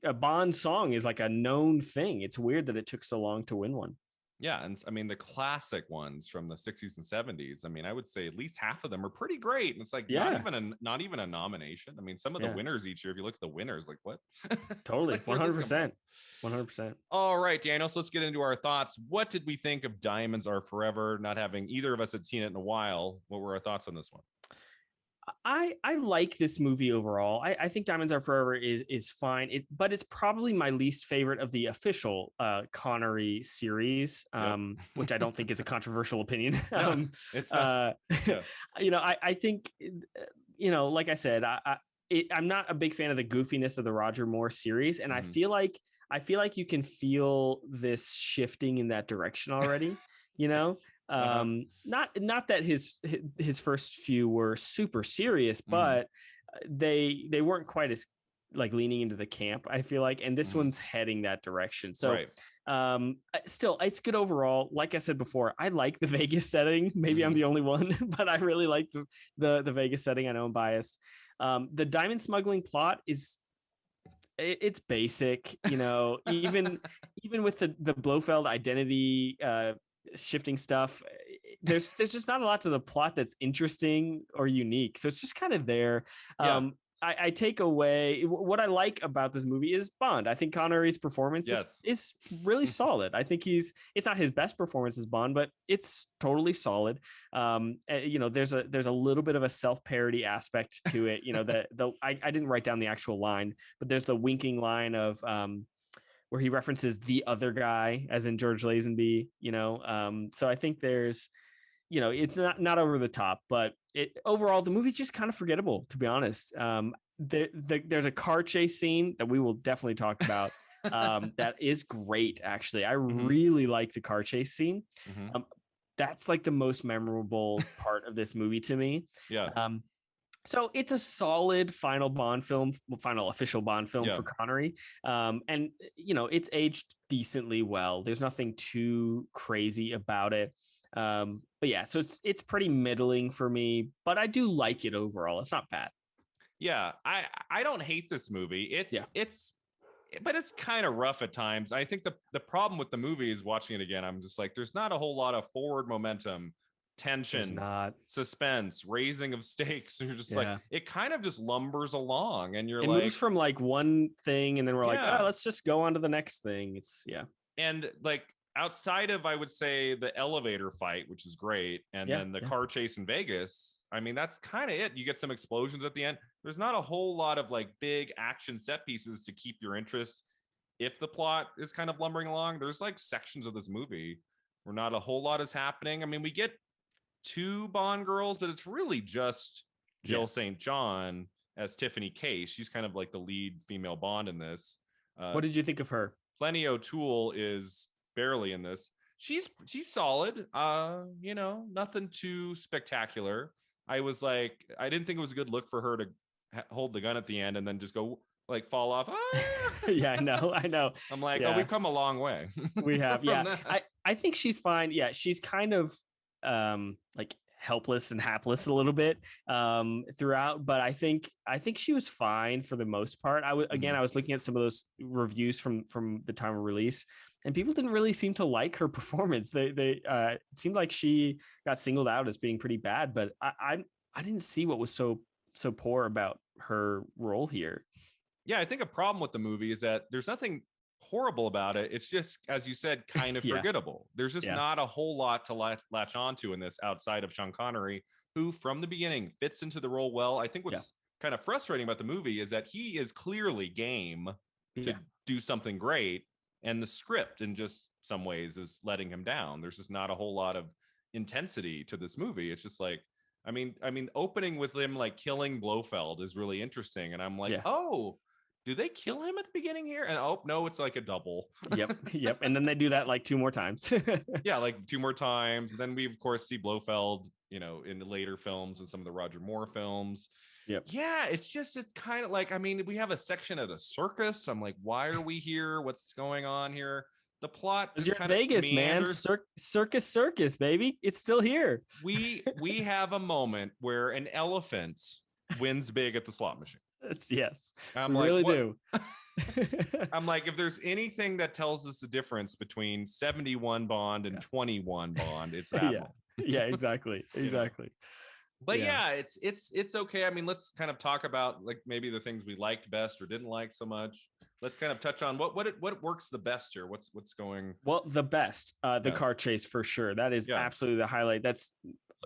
a Bond song is like a known thing. It's weird that it took so long to win one. Yeah, and I mean, the classic ones from the 60s and 70s, I mean, I would say at least half of them are pretty great. And it's like not even a nomination. I mean, some of the winners each year, if you look at the winners, like, what? Totally. 100%. All right, Daniel, so let's get into our thoughts. What did we think of Diamonds Are Forever? Not having either of us had seen it in a while, what were our thoughts on this one? I like this movie overall. I think Diamonds Are Forever is fine, but it's probably my least favorite of the official Connery series, which I don't think is a controversial opinion. It's not. You know, I think, you know, like I said, I'm not a big fan of the goofiness of the Roger Moore series, and I feel like you can feel this shifting in that direction already. You know, not that his first few were super serious, but they weren't quite as like leaning into the camp, I feel like, and this one's heading that direction. So still, it's good overall. Like I said before, I like the Vegas setting. Maybe I'm the only one, but I really like the Vegas setting. I know I'm biased. The diamond smuggling plot it's basic, you know, even with the Blofeld identity shifting stuff, there's just not a lot to the plot that's interesting or unique. So it's just kind of there. Yeah. I take away what I like about this movie is Bond. I think Connery's performance Yes. is really solid. I think it's not his best performance as Bond, but it's totally solid. There's a little bit of a self-parody aspect to it. I didn't write down the actual line, but there's the winking line of where he references the other guy, as in George Lazenby. So I think there's it's not over the top, but overall the movie's just kind of forgettable, to be honest. There's a car chase scene that we will definitely talk about. That is great, actually. I really like the car chase scene. That's like the most memorable part of this movie to me. Yeah. So it's a solid final official Bond film for Connery. And it's aged decently well. There's nothing too crazy about it. But yeah, so it's pretty middling for me, but I do like it overall. It's not bad. Yeah, I don't hate this movie. But it's kind of rough at times. I think the problem with the movie is watching it again. I'm just like, there's not a whole lot of forward momentum, tension, suspense, raising of stakes. You're just like, it kind of just lumbers along, and it moves from like one thing, and then we're like, oh, let's just go on to the next thing. And like outside of, I would say, the elevator fight, which is great, and then the car chase in Vegas. I mean, that's kind of it. You get some explosions at the end. There's not a whole lot of like big action set pieces to keep your interest. If the plot is kind of lumbering along, there's like sections of this movie where not a whole lot is happening. I mean, we get 2 Bond girls, but it's really just Jill St. John as Tiffany Case. She's kind of like the lead female Bond in this. What did you think of her? Plenty O'Toole is barely in this. She's solid. Nothing too spectacular. I was like, I didn't think it was a good look for her to hold the gun at the end and then just go like fall off. Yeah, I know. I'm like, oh, we've come a long way. We have. Yeah. I think she's fine. Yeah, she's kind of like helpless and hapless a little bit throughout, but I think she was fine for the most part. I was looking at some of those reviews from the time of release, and people didn't really seem to like her performance. They it seemed like she got singled out as being pretty bad, but I didn't see what was so poor about her role here. Yeah, I think a problem with the movie is that there's nothing horrible about it. It's just, as you said, kind of forgettable. There's just not a whole lot to latch onto in this outside of Sean Connery, who from the beginning fits into the role well. I think what's kind of frustrating about the movie is that he is clearly game to do something great, and the script in just some ways is letting him down. There's just not a whole lot of intensity to this movie. It's just like, I mean, opening with him like killing Blofeld is really interesting, and I'm like, oh, do they kill him at the beginning here? And oh no, it's like a double. Yep. And then they do that like 2 more times. Yeah, like 2 more times. And then we of course see Blofeld, in the later films and some of the Roger Moore films. Yep. Yeah, it's kind of like, I mean, we have a section at a circus. I'm like, why are we here? What's going on here? The plot is you're in Vegas, man. Circus, baby. It's still here. We have a moment where an elephant wins big at the slot machine. Yes, I'm really do. I'm like, if there's anything that tells us the difference between 71 Bond and 21 Bond, it's that moment. Yeah, exactly. But it's okay. I mean, let's kind of talk about like maybe the things we liked best or didn't like so much. Let's kind of touch on what works the best here. What's going well. The best, the car chase for sure. That is absolutely the highlight. That's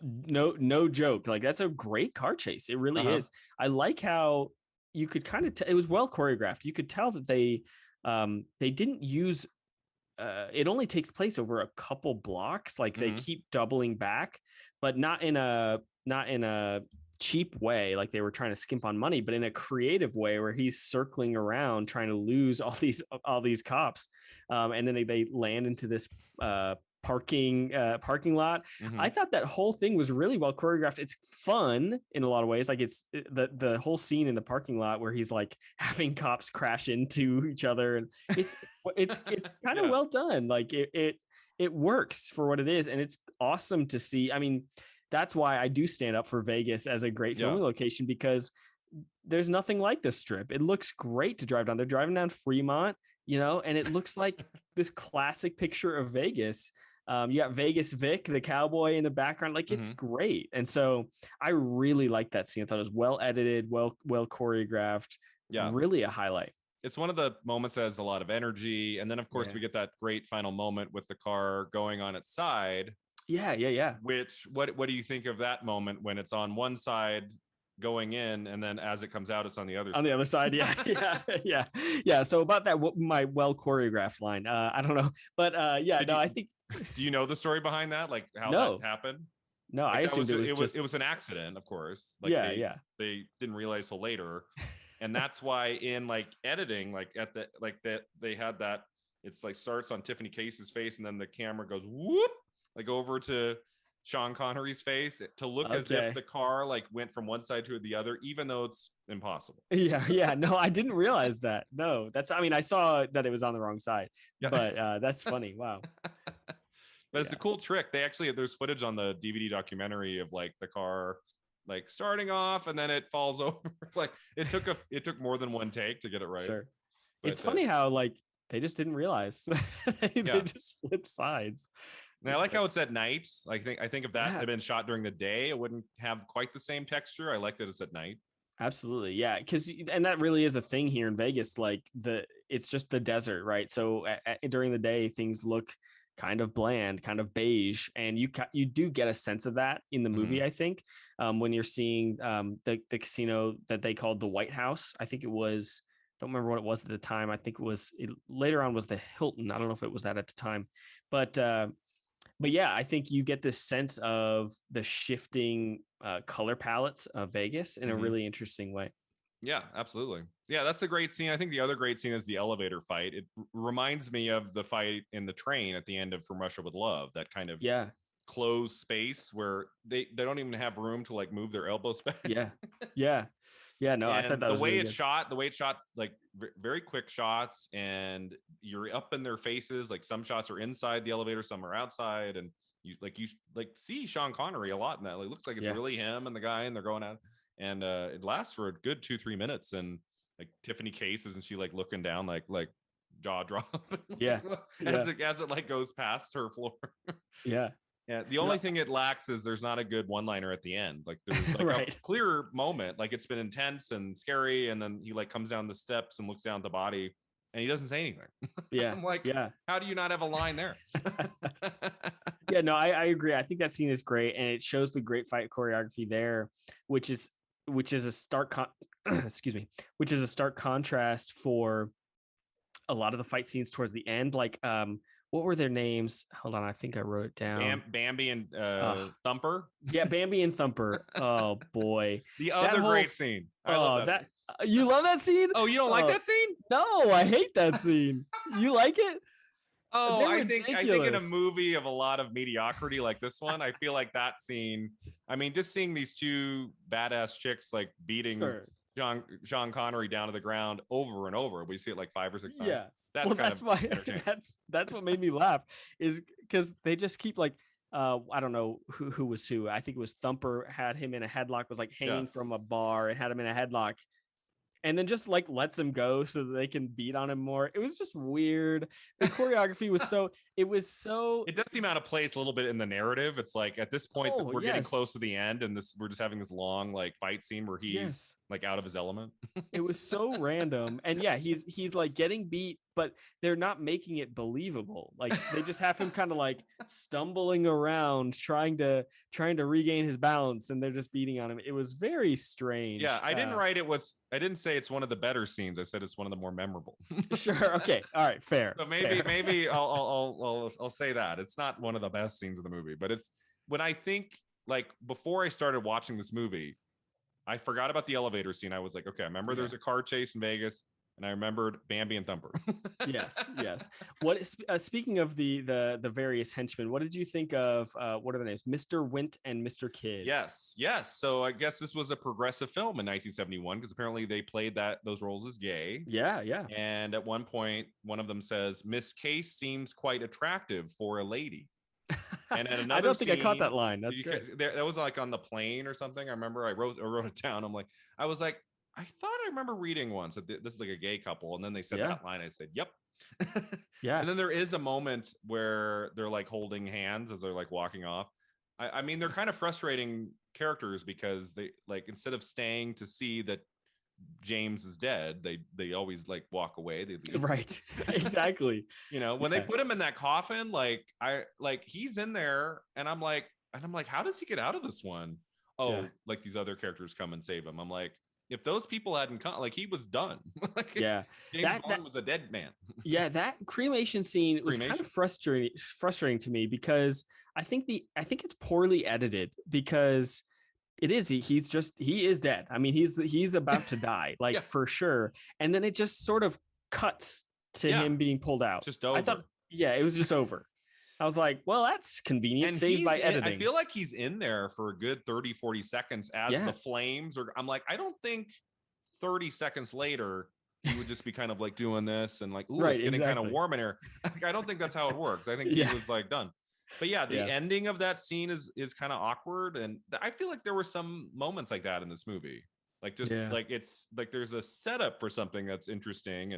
no joke. Like that's a great car chase. It really is. I like how you could kind of it was well choreographed. You could tell that they didn't use it only takes place over a couple blocks. Like they keep doubling back, but not in a cheap way, like they were trying to skimp on money, but in a creative way where he's circling around trying to lose all these cops, and then they land into this parking lot. I thought that whole thing was really well choreographed. It's fun in a lot of ways. Like it's the whole scene in the parking lot where he's like having cops crash into each other, and it's kind of well done. Like it works for what it is, and it's awesome to see. I mean, that's why I do stand up for Vegas as a great filming location, because there's nothing like this strip. It looks great to drive down. They're driving down Fremont, and it looks like this classic picture of Vegas. You got Vegas Vic, the cowboy in the background. Like it's Mhm. great. And so I really liked that scene. I thought it was well edited, well choreographed, Yeah. really a highlight. It's one of the moments that has a lot of energy. And then of course Yeah. we get that great final moment with the car going on its side. Yeah. Which what do you think of that moment when it's on one side going in, and then as it comes out, it's on the other On side? the other side, yeah, yeah. So about that, my well choreographed line, I don't know, but yeah, Did no, you I think do you know the story behind that? Like how that no, happened? no, I Like that assumed was it was it just was an accident, of course. Like yeah. they didn't realize till later, and that's why in like editing, like at the like that they had that it's like starts on Tiffany Case's face, and then the camera goes whoop like over to Sean Connery's face to look as if Okay. the car like went from one side to the other, even though it's impossible. Yeah. No, I didn't realize that. No, that's. I mean, I saw that it was on the wrong side, Yeah. but that's funny. Wow. But it's a Yeah. cool trick. They actually there's footage on the DVD documentary of like the car like starting off and then it falls over. Like it took more than one take to get it right. Sure. It's But funny how like they just didn't realize they yeah. just flipped sides. And I It's like great. how it's at night. I think if that Yeah. had been shot during the day, it wouldn't have quite the same texture. I like that it's at night. Absolutely. Yeah. Cause, and that really is a thing here in Vegas. Like it's just the desert, right? So during the day, things look kind of bland, kind of beige. And you do get a sense of that in the Mm-hmm. movie, I think, when you're seeing the casino that they called the White House. I think it was, don't remember what it was at the time. I think later on was the Hilton. I don't know if it was that at the time, but, but yeah, I think you get this sense of the shifting color palettes of Vegas in a Mm-hmm. really interesting way. Yeah, absolutely. Yeah, that's a great scene. I think the other great scene is the elevator fight. It reminds me of the fight in the train at the end of From Russia with Love, that kind of Yeah, closed space where they don't even have room to like move their elbows back. yeah, yeah, yeah. No, I thought And that was really good. the way it's shot, like very quick shots, and you're up in their faces. Like some shots are inside the elevator, some are outside, and you see Sean Connery a lot in that. Like, it looks like it's Yeah, really him and the guy, and they're going out, and it lasts for a good 2-3 minutes. And like Tiffany Case, isn't she like looking down, like jaw drop, yeah, yeah, as it like goes past her floor. yeah. Yeah, the No, only thing it lacks is there's not a good one-liner at the end. Like there's like a right. clear moment, like it's been intense and scary, and then he like comes down the steps and looks down at the body, and he doesn't say anything. Yeah, I'm like, yeah. how do you not have a line there? Yeah, no, I agree. I think that scene is great, and it shows the great fight choreography there, which is a stark excuse me, which is a stark contrast for a lot of the fight scenes towards the end. Like, what were their names? Hold on, I think I wrote it down. Bambi and Uh, Thumper. yeah, Bambi and Thumper. Oh boy, The that other whole great scene. I love that. you love that scene? Oh, you don't like that scene? No, I hate that scene. You like it? Oh, They're I think in a ridiculous. movie of a lot of mediocrity like this one, I feel like that scene. I mean, just seeing these two badass chicks like beating Sure. Sean Connery down to the ground over and over. We see it like 5 or 6 times. Yeah. That's Well, kind that's of why entertaining. that's what made me laugh is because they just keep like I don't know who was who. I think it was Thumper had him in a headlock, was like Yeah. hanging from a bar and had him in a headlock. And then just like lets him go so that they can beat on him more. It was just weird. The choreography was so It does seem out of place a little bit in the narrative. It's like at this point that oh we're getting yes. close to the end, and we're just having this long like fight scene where he's Yes. like out of his element. It was so random. And yeah, he's like getting beat, but they're not making it believable. Like they just have him kind of like stumbling around trying to regain his balance, and they're just beating on him. It was very strange. Yeah, I didn't say it's one of the better scenes. I said it's one of the more memorable. Sure. Okay. All right. Fair. So Fair. maybe I'll say that it's not one of the best scenes of the movie, but it's when I think like before I started watching this movie, I forgot about the elevator scene. I was like, okay, I remember there's a car chase in Vegas, and I remembered Bambi and Thumper. Yes. What is speaking of the various henchmen, what did you think of what are the names? Mr. Wint and Mr. Kidd. Yes. So I guess this was a progressive film in 1971 because apparently they played those roles as gay. Yeah. And at one point, one of them says, "Miss Case seems quite attractive for a lady." And at another I don't think I caught scene, that line. That's good. that was like on the plane or something. I remember I wrote it down. I was like, I thought I remember reading once that this is like a gay couple, and then they said Yeah. that line. I said, "Yep." Yeah. And then there is a moment where they're like holding hands as they're like walking off. I mean, they're kind of frustrating characters because they like instead of staying to see that James is dead, they always like walk away. They leave. Right. Exactly. You know, when they put him in that coffin, like he's in there, and I'm like, how does he get out of this one? Oh, like these other characters come and save him. I'm like, if those people hadn't come, like he was done. Like Yeah. James Bond was a dead man. Yeah, that cremation scene was kind of frustrating to me because I think it's poorly edited because it is he is dead. I mean, he's about to die, like for sure. And then it just sort of cuts to him being pulled out. Just over. I thought, it was just over. I was like, well, that's convenient. And saved by editing. I feel like he's in there for a good 30, 40 seconds as the flames are. I'm like, I don't think 30 seconds later he would just be kind of like doing this and like, ooh, it's getting kind of warm in here. Like, I don't think that's how it works. I think he was like done. But yeah, the ending of that scene is kind of awkward. And I feel like there were some moments like that in this movie. Like just like it's like there's a setup for something that's interesting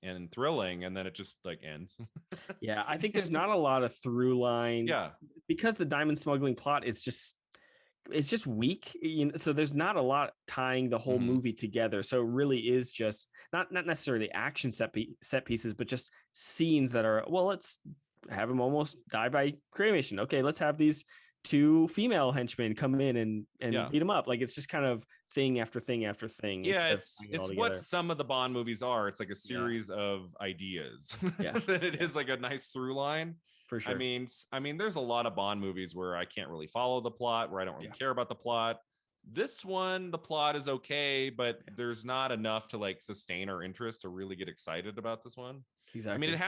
and thrilling, and then it just like ends. Yeah, I think there's not a lot of through line. Yeah, because the diamond smuggling plot is just weak. You know, so there's not a lot tying the whole movie together. So it really is just not necessarily action set pieces, but just scenes that are, well, let's have him almost die by cremation. Okay, let's have these two female henchmen come in and beat him up. Like it's just kind of thing after thing after thing. Yeah, it's what some of the Bond movies are. It's like a series of ideas. Yeah, it is like a nice through line. For sure. I mean, there's a lot of Bond movies where I can't really follow the plot, where I don't really care about the plot. This one, the plot is okay, but there's not enough to like sustain our interest to really get excited about this one. Exactly. I mean, it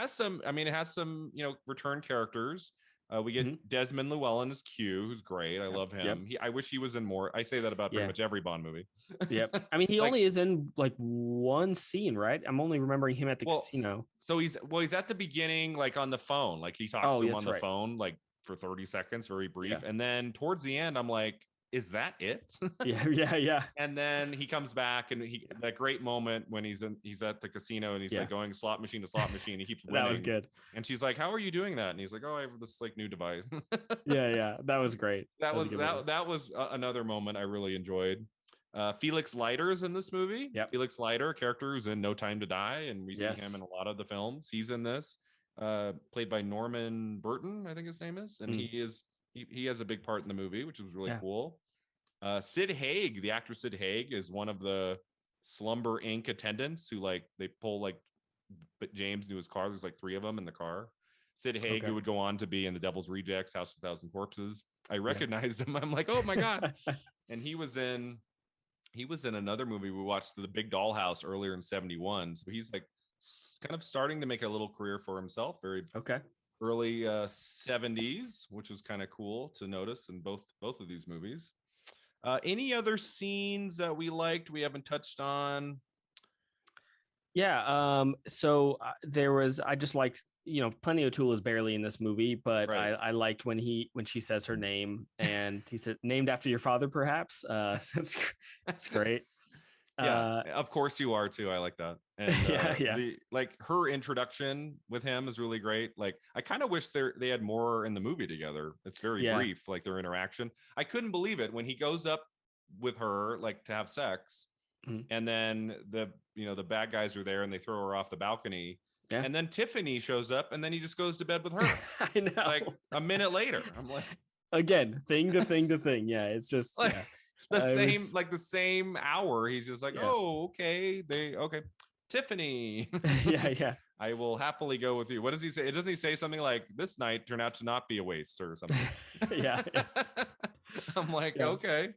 has some, you know, return characters. We get Desmond Llewellyn as Q, who's great. I love him. I wish he was in more. I say that about pretty much every Bond movie. Yep. I mean, he only is in like one scene, right? I'm only remembering him at the casino. So he's at the beginning, like on the phone, like he talks to him on the phone, like for 30 seconds, very brief. And then towards the end, I'm like, is that it? Yeah. And then he comes back, and that great moment when he's at the casino and he's like going slot machine to slot machine. He keeps winning. That was good. And she's like, "How are you doing that?" And he's like, "Oh, I have this like new device." Yeah, that was great. That was another moment I really enjoyed. Felix Leiter's in this movie. Yeah, Felix Leiter, character who's in No Time to Die, and we see him in a lot of the films. He's in this, played by Norman Burton, I think his name is, and he has a big part in the movie, which was really cool. Sid Haig, the actor Sid Haig, is one of the Slumber Inc. attendants who like they pull like James into his car. There's like 3 of them in the car. Sid Haig, who would go on to be in The Devil's Rejects, House of 1,000 Corpses. I recognized him. I'm like, oh my god! And he was in another movie we watched, The Big Dollhouse, earlier in '71. So he's like kind of starting to make a little career for himself. Very early '70s, which was kind of cool to notice in both of these movies. Any other scenes that we liked we haven't touched on? Yeah. So I just liked, you know, Plenty O'Toole is barely in this movie, but I liked when she says her name and he said, named after your father, perhaps. So it's great. Of course you are too. I like that. And like her introduction with him is really great. Like I kind of wish they had more in the movie together. It's very brief, like their interaction. I couldn't believe it when he goes up with her like to have sex, and then the bad guys are there and they throw her off the balcony. And then Tiffany shows up, and then he just goes to bed with her. I know. Like a minute later, I'm like, again, thing to thing. Yeah, it's just like, the same hour. He's just like, oh, okay, Tiffany. Yeah. I will happily go with you. What does he say? Doesn't he say something like, this night turned out to not be a waste or something? Yeah. I'm like, okay.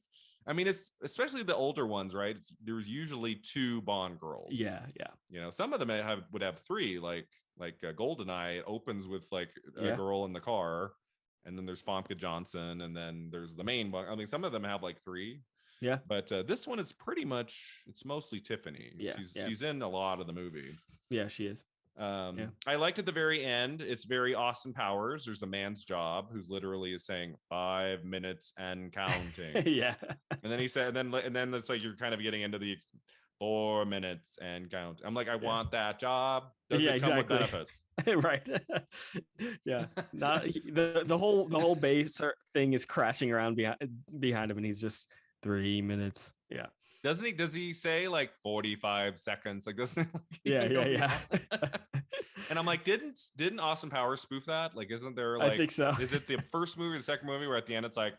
I mean, it's especially the older ones, right? There's usually 2 Bond girls. Yeah. You know, some of them would have 3, like GoldenEye. It opens with like a girl in the car, and then there's Famke Johnson, and then there's the main one. I mean, some of them have like 3. Yeah. But this one is it's mostly Tiffany. Yeah. She's in a lot of the movie. Yeah, she is. I liked at the very end, it's very Austin Powers. There's a man's job who's literally is saying 5 minutes and counting. Yeah. And then he said, and then it's like you're kind of getting into 4 minutes and count. I'm like, I want that job. Does Yeah, it come exactly. with benefits? Right. Yeah. Not the whole base thing is crashing around behind him, and he's just 3 minutes. Yeah. Does he say like 45 seconds? Like, doesn't Yeah. And I'm like, didn't Austin Powers spoof that? Like, isn't there I think so. Is it the first movie, the second movie, where at the end it's like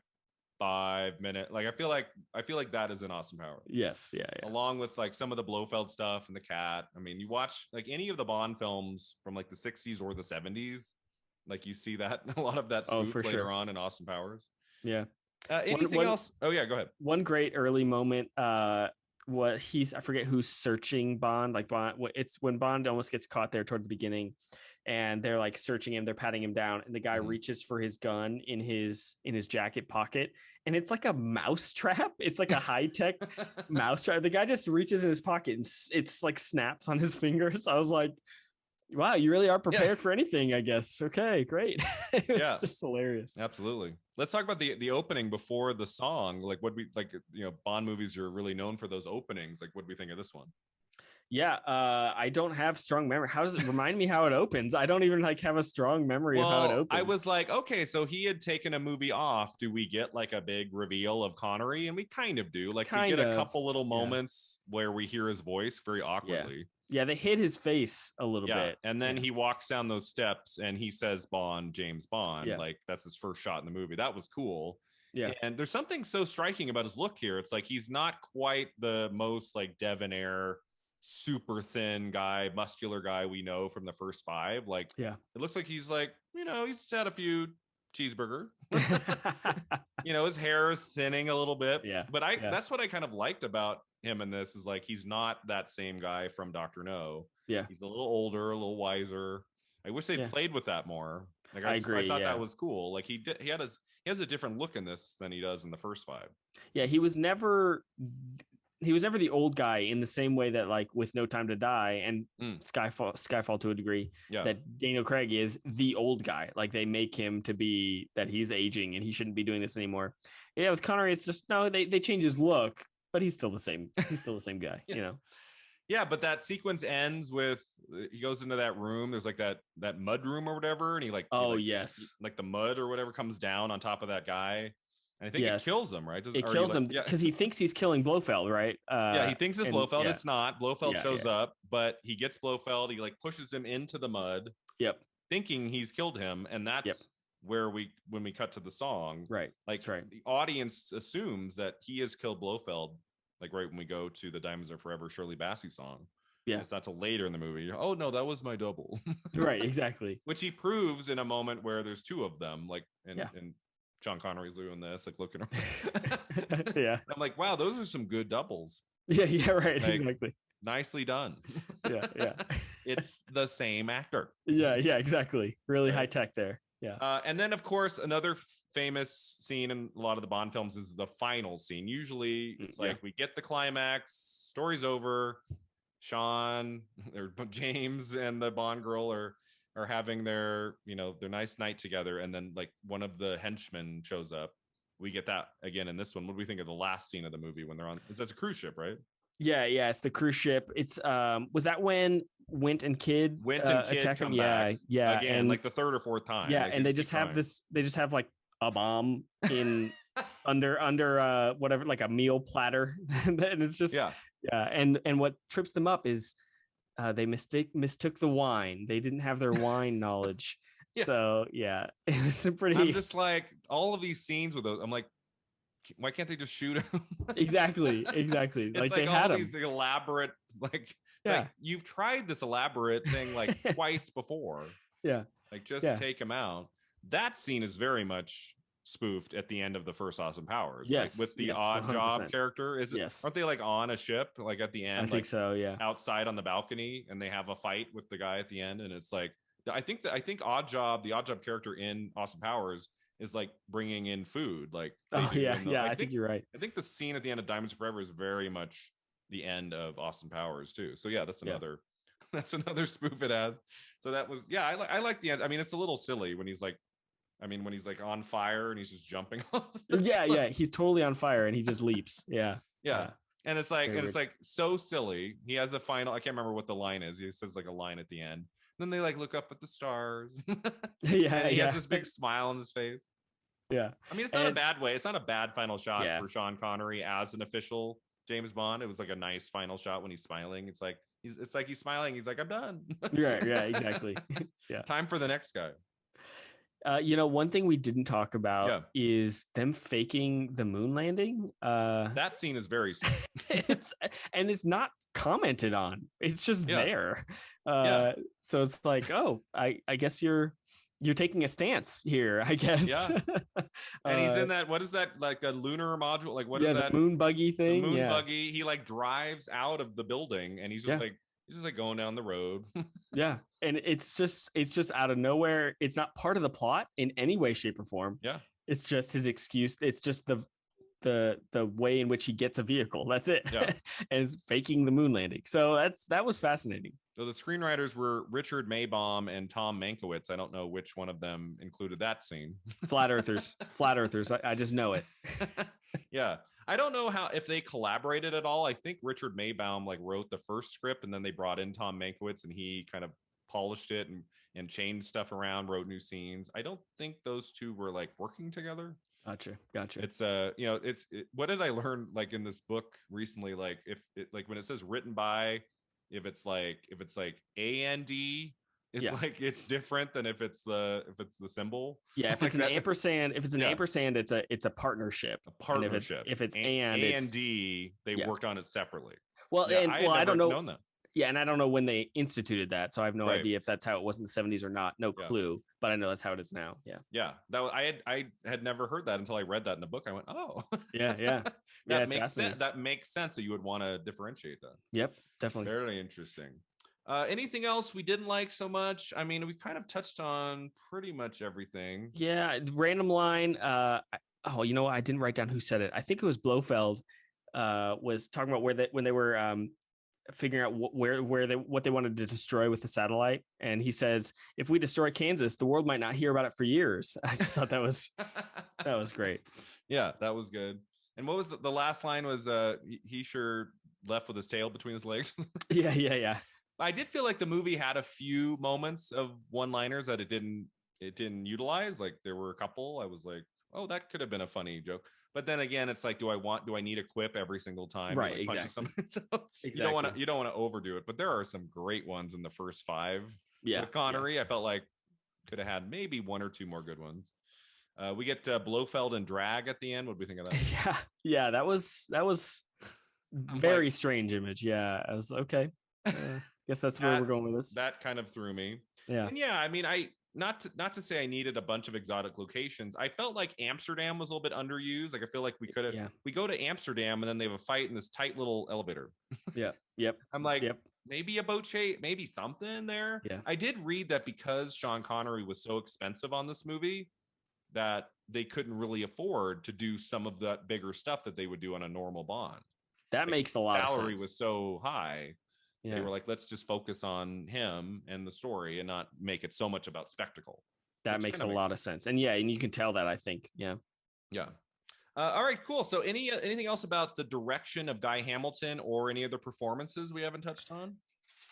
5 minutes? Like, I feel like that is in Austin Powers. Yes. Yeah. Along with like some of the Blofeld stuff and the cat. I mean, you watch like any of the Bond films from like the 60s or the 70s, like you see that a lot of that spoof later on in Austin Powers. Yeah. Anything else? Oh yeah, go ahead. One great early moment. I forget who's searching Bond. Like Bond, it's when Bond almost gets caught there toward the beginning, and they're like searching him. They're patting him down, and the guy reaches for his gun in his jacket pocket, and it's like a mouse trap. It's like a high tech mouse trap. The guy just reaches in his pocket, and it's like snaps on his fingers. I was like, wow, you really are prepared for anything, I guess. Okay, great. It's just hilarious. Absolutely. Let's talk about the opening before the song. Like, what we like, Bond movies are really known for those openings. Like, what do we think of this one? Yeah, I don't have strong memory. How does it remind me how it opens? I don't even like have a strong memory of how it opens. I was like, okay, so he had taken a movie off. Do we get like a big reveal of Connery? And we kind of do. Like, we get a couple little moments where we hear his voice very awkwardly. Yeah, they hit his face a little bit. And then he walks down those steps and he says Bond, James Bond. Like, that's his first shot in the movie. That was cool. Yeah. And there's something so striking about his look here. It's like he's not quite the most like debonair, super thin guy, muscular guy we know from the first five. Like, it looks like he's like, he's had a few cheeseburger. His hair is thinning a little bit. But that's what I kind of liked about him in this, is like he's not that same guy from Dr. No. He's a little older, a little wiser. I wish they played with that more. Like, I agree. I thought that was cool. Like, he has a different look in this than he does in the first five. Yeah, he was never the old guy in the same way that, like, with No Time to Die and Skyfall to a degree, that Daniel Craig is the old guy. Like, they make him to be that he's aging and he shouldn't be doing this anymore. Yeah, with Connery, it's just they change his look, but he's still the same. He's still the same guy, Yeah, but that sequence ends with he goes into that room. There's like that mud room or whatever, and he like the mud or whatever comes down on top of that guy. And I think it kills him, right? It kills him because he thinks he's killing Blofeld, right? He thinks it's Blofeld. It's not. Blofeld shows up, but he gets Blofeld. He like pushes him into the mud. Thinking he's killed him, and that's where when we cut to the song, right? Like, the audience assumes that he has killed Blofeld. Like, right when we go to the Diamonds Are Forever Shirley Bassey song. It's not till later in the movie. Oh no, that was my double. Right, exactly. Which he proves in a moment where there's two of them, like, and Sean Connery's doing this, like, looking around. And I'm like, wow, those are some good doubles. Yeah, right. Like, exactly. Nicely done. Yeah. It's the same actor. Yeah, exactly. Really high tech there. Yeah. And then, of course, another famous scene in a lot of the Bond films is the final scene. Usually it's like we get the climax, story's over. Sean or James and the Bond girl are having their their nice night together, and then like one of the henchmen shows up. We get that again in this one. What do we think of the last scene of the movie when they're on? That's a cruise ship, right? Yeah, it's the cruise ship. It's was that when Wint and Kidd attack him? Yeah again, and like the third or fourth time. Like, and they just have like a bomb in under whatever, like a meal platter, and it's just and what trips them up is they mistook the wine. They didn't have their wine knowledge. So it was pretty. I'm just like, all of these scenes with those, I'm like, why can't they just shoot him? Exactly. It's like they had these elaborate, like, like, you've tried this elaborate thing like twice before. Like, just take him out. That scene is very much spoofed at the end of the first Austin Powers. Like, with the Odd 100%. Job character. Aren't they like on a ship, like at the end? I think so. Yeah. Outside on the balcony, and they have a fight with the guy at the end, and it's like, I think the Odd Job character in Austin Powers is like bringing in food. Like, I think you're right. I think the scene at the end of Diamonds Forever is very much the end of Austin Powers too. So that's another that's another spoof it has. So that was I like the end. I mean, it's a little silly when he's like, on fire and he's just jumping off. He's totally on fire and he just leaps. Yeah. And it's like, Very and it's weird. like so silly. He has a final, I can't remember what the line is. He says like a line at the end. Then they like look up at the stars. Yeah, And he has yeah, this big smile on his face. yeah. I mean, it's not a And bad way. It's not a bad final shot yeah, for Sean Connery as an official James Bond. It was like a nice final shot when he's smiling. It's like he's smiling. He's like, I'm done. yeah, yeah, exactly. Yeah. Time for the next guy. One thing we didn't talk about Yeah. is them faking the moon landing. That scene is very it's and it's not commented on. It's just yeah. there. Yeah. So it's like, oh, I guess you're taking a stance here, I guess. Yeah. And he's in that, what is that, like a lunar module? Like what is that? The moon buggy thing. The moon buggy. He like drives out of the building and he's just like going down the road. Yeah. And it's just out of nowhere. It's not part of the plot in any way, shape, or form. Yeah. It's just his excuse. It's just the way in which he gets a vehicle. That's it. Yeah. And it's faking the moon landing. So that was fascinating. So the screenwriters were Richard Maybaum and Tom Mankiewicz. I don't know which one of them included that scene. Flat earthers. I just know it. Yeah. I don't know if they collaborated at all. I think Richard Maybaum like wrote the first script and then they brought in Tom Mankiewicz and he kind of polished it and changed stuff around, wrote new scenes. I don't think those two were like working together. Gotcha. It's what did I learn like in this book recently? Like if it like when it says written by, if it's like AND, it's like it's different than if it's the symbol. Yeah, if it's an ampersand, ampersand, it's a partnership. A partnership. If it's AND, they worked on it separately. Well, I don't know. Known that. Yeah, and I don't know when they instituted that, so I have no idea if that's how it was in the 70s or not. No clue, but I know that's how it is now. Yeah. I had never heard that until I read that in the book. I went, oh, yeah. That makes sense. That makes sense. So you would want to differentiate that. Yep, definitely. Very interesting. Anything else we didn't like so much? I mean, we kind of touched on pretty much everything. Yeah, random line. I didn't write down who said it. I think it was Blofeld. Was talking about when they were figuring out what they wanted to destroy with the satellite, and he says, "If we destroy Kansas, the world might not hear about it for years." I just thought that was great. Yeah, that was good. And what was the last line? Was he sure left with his tail between his legs? Yeah. I did feel like the movie had a few moments of one-liners that it didn't utilize. Like there were a couple. I was like, oh, that could have been a funny joke. But then again, it's like, do I need a quip every single time? Right, like exactly. So you don't want to overdo it. But there are some great ones in the first 5 with Connery. Yeah. I felt like could have had maybe 1 or 2 more good ones. We get Blofeld and Drag at the end. What do we think of that? Yeah, that was very strange image. Yeah, I was okay. Guess that's where we're going with this. That kind of threw me. Yeah. And yeah, I mean, not to say I needed a bunch of exotic locations. I felt like Amsterdam was a little bit underused. Like I feel like we could have we go to Amsterdam and then they have a fight in this tight little elevator. Yeah. Yep. I'm like, maybe a boat chase, maybe something there. Yeah. I did read that because Sean Connery was so expensive on this movie that they couldn't really afford to do some of that bigger stuff that they would do on a normal Bond. That makes a lot of sense. Salary was so high. Yeah. They were like, let's just focus on him and the story and not make it so much about spectacle. That makes a lot of sense. And and you can tell that, I think. Yeah. All right, cool. So anything else about the direction of Guy Hamilton or any other performances we haven't touched on?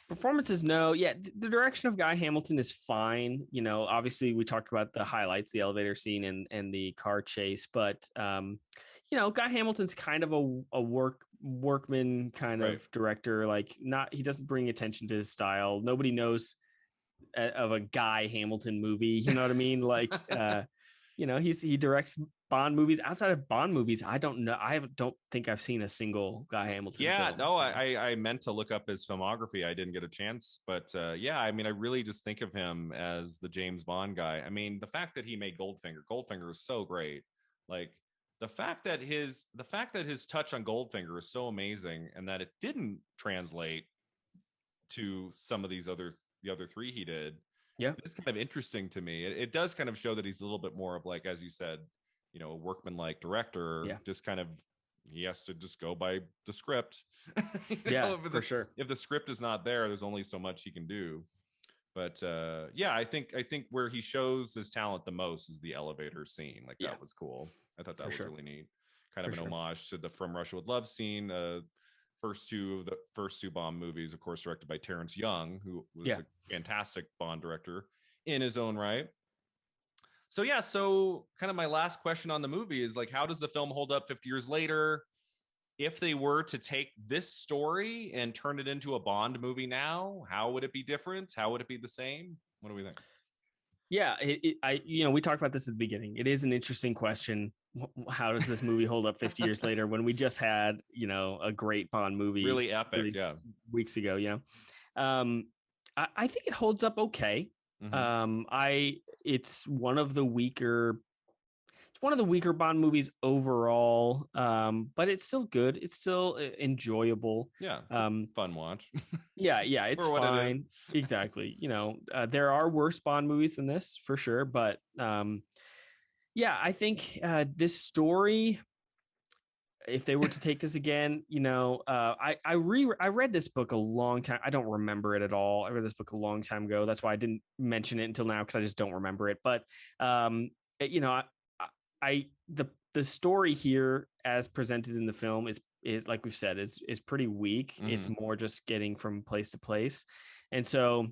Performances, no. Yeah, the direction of Guy Hamilton is fine. Obviously we talked about the highlights, the elevator scene and the car chase, but Guy Hamilton's kind of a workman kind of director. Like he doesn't bring attention to his style. Nobody knows of a Guy Hamilton movie. You know what I mean? Like, he directs Bond movies. Outside of Bond movies, I don't know. Don't think I've seen a single Guy Hamilton. Yeah, film. No, I meant to look up his filmography. I didn't get a chance, but I mean, I really just think of him as the James Bond guy. I mean, the fact that he made Goldfinger is so great. Like the fact that his touch on Goldfinger is so amazing, and that it didn't translate to some of the other 3 he did. Yeah, it's kind of interesting to me. It does kind of show that he's a little bit more of like, as you said, a workman-like director. Yeah. Just kind of, he has to just go by the script. For sure. If the script is not there, there's only so much he can do. But I think where he shows his talent the most is the elevator scene. Like that was cool. I thought that was really neat. Kind of an homage to the From Russia with Love scene. the first two Bond movies, of course, directed by Terrence Young, who was a fantastic Bond director in his own right. So yeah, so kind of my last question on the movie is like, how does the film hold up 50 years later? If they were to take this story and turn it into a Bond movie now, how would it be different? How would it be the same? What do we think? Yeah, we talked about this at the beginning. It is an interesting question. How does this movie hold up 50 years later when we just had, a great Bond movie, really epic, weeks ago? I think it holds up okay. It's one of the weaker Bond movies overall, but it's still good. It's still enjoyable. Yeah, fun watch. yeah, it's fine. Exactly. There are worse Bond movies than this for sure, but I think this story, if they were to take this again, I read this book a long time. I don't remember it at all. I read this book a long time ago. That's why I didn't mention it until now, because I just don't remember it. But the story here as presented in the film is like we've said is pretty weak. It's more just getting from place to place, and so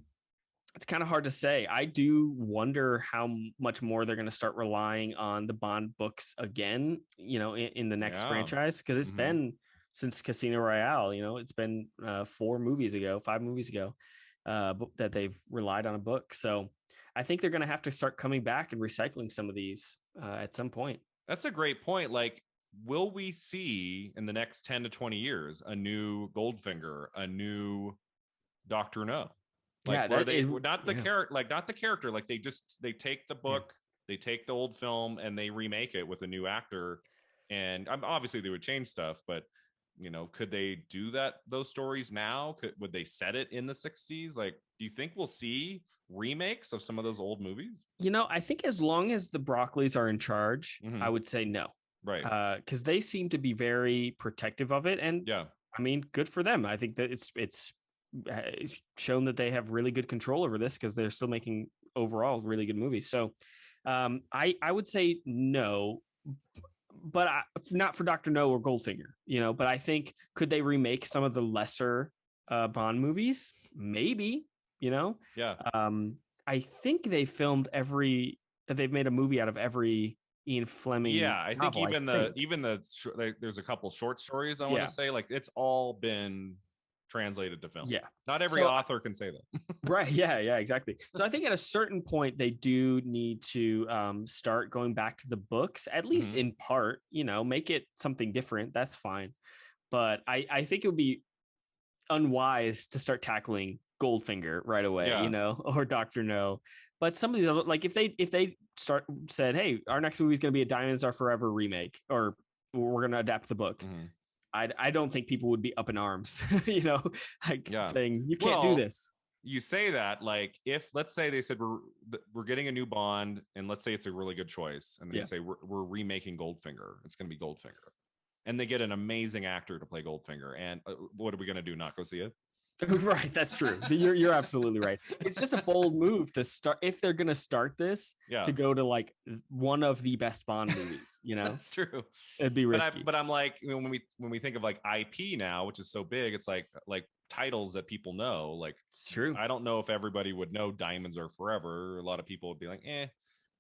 it's kind of hard to say. I do wonder how much more they're going to start relying on the Bond books again, in the next franchise, because it's been since Casino Royale. It's been 5 movies ago that they've relied on a book. So I think they're going to have to start coming back and recycling some of these at some point. That's a great point. Like, will we see in the next 10 to 20 years a new Goldfinger, a new Dr. No? Like, not the character, like they take the book, they take the old film and they remake it with a new actor. And obviously they would change stuff, but could they do those stories now? Would they set it in the 60s? Like, do you think we'll see remakes of some of those old movies? I think as long as the Broccoli's are in charge, I would say no. Right. Because they seem to be very protective of it. And I mean, good for them. I think that it's shown that they have really good control over this, because they're still making overall really good movies. So I would say no, but not for Dr. No or Goldfinger, but I think, could they remake some of the lesser Bond movies? Maybe, I think they've made a movie out of every Ian Fleming. Yeah, I think there's a couple short stories I want to say, like, it's all been translated to film. Yeah, not every author can say that. Right. Yeah, exactly. So I think at a certain point they do need to start going back to the books, at least in part, make it something different. That's fine. But I think it would be unwise to start tackling Goldfinger right away, or Dr. No. But some of these other, like, if they said, hey, our next movie is going to be a Diamonds Are Forever remake, or we're going to adapt the book, I don't think people would be up in arms, saying you can't do this. You say that, like, if, let's say they said we're getting a new Bond, and let's say it's a really good choice, and they say we're remaking Goldfinger, it's going to be Goldfinger, and they get an amazing actor to play Goldfinger, and what are we going to do? Not go see it? Right, that's true. You're absolutely right. It's just a bold move to start, if they're going to start this, to go to like one of the best Bond movies. That's true. It'd be risky. But I'm like, when we think of like IP now, which is so big, it's like titles that people know. Like, it's true. I don't know if everybody would know Diamonds Are Forever. A lot of people would be like, eh.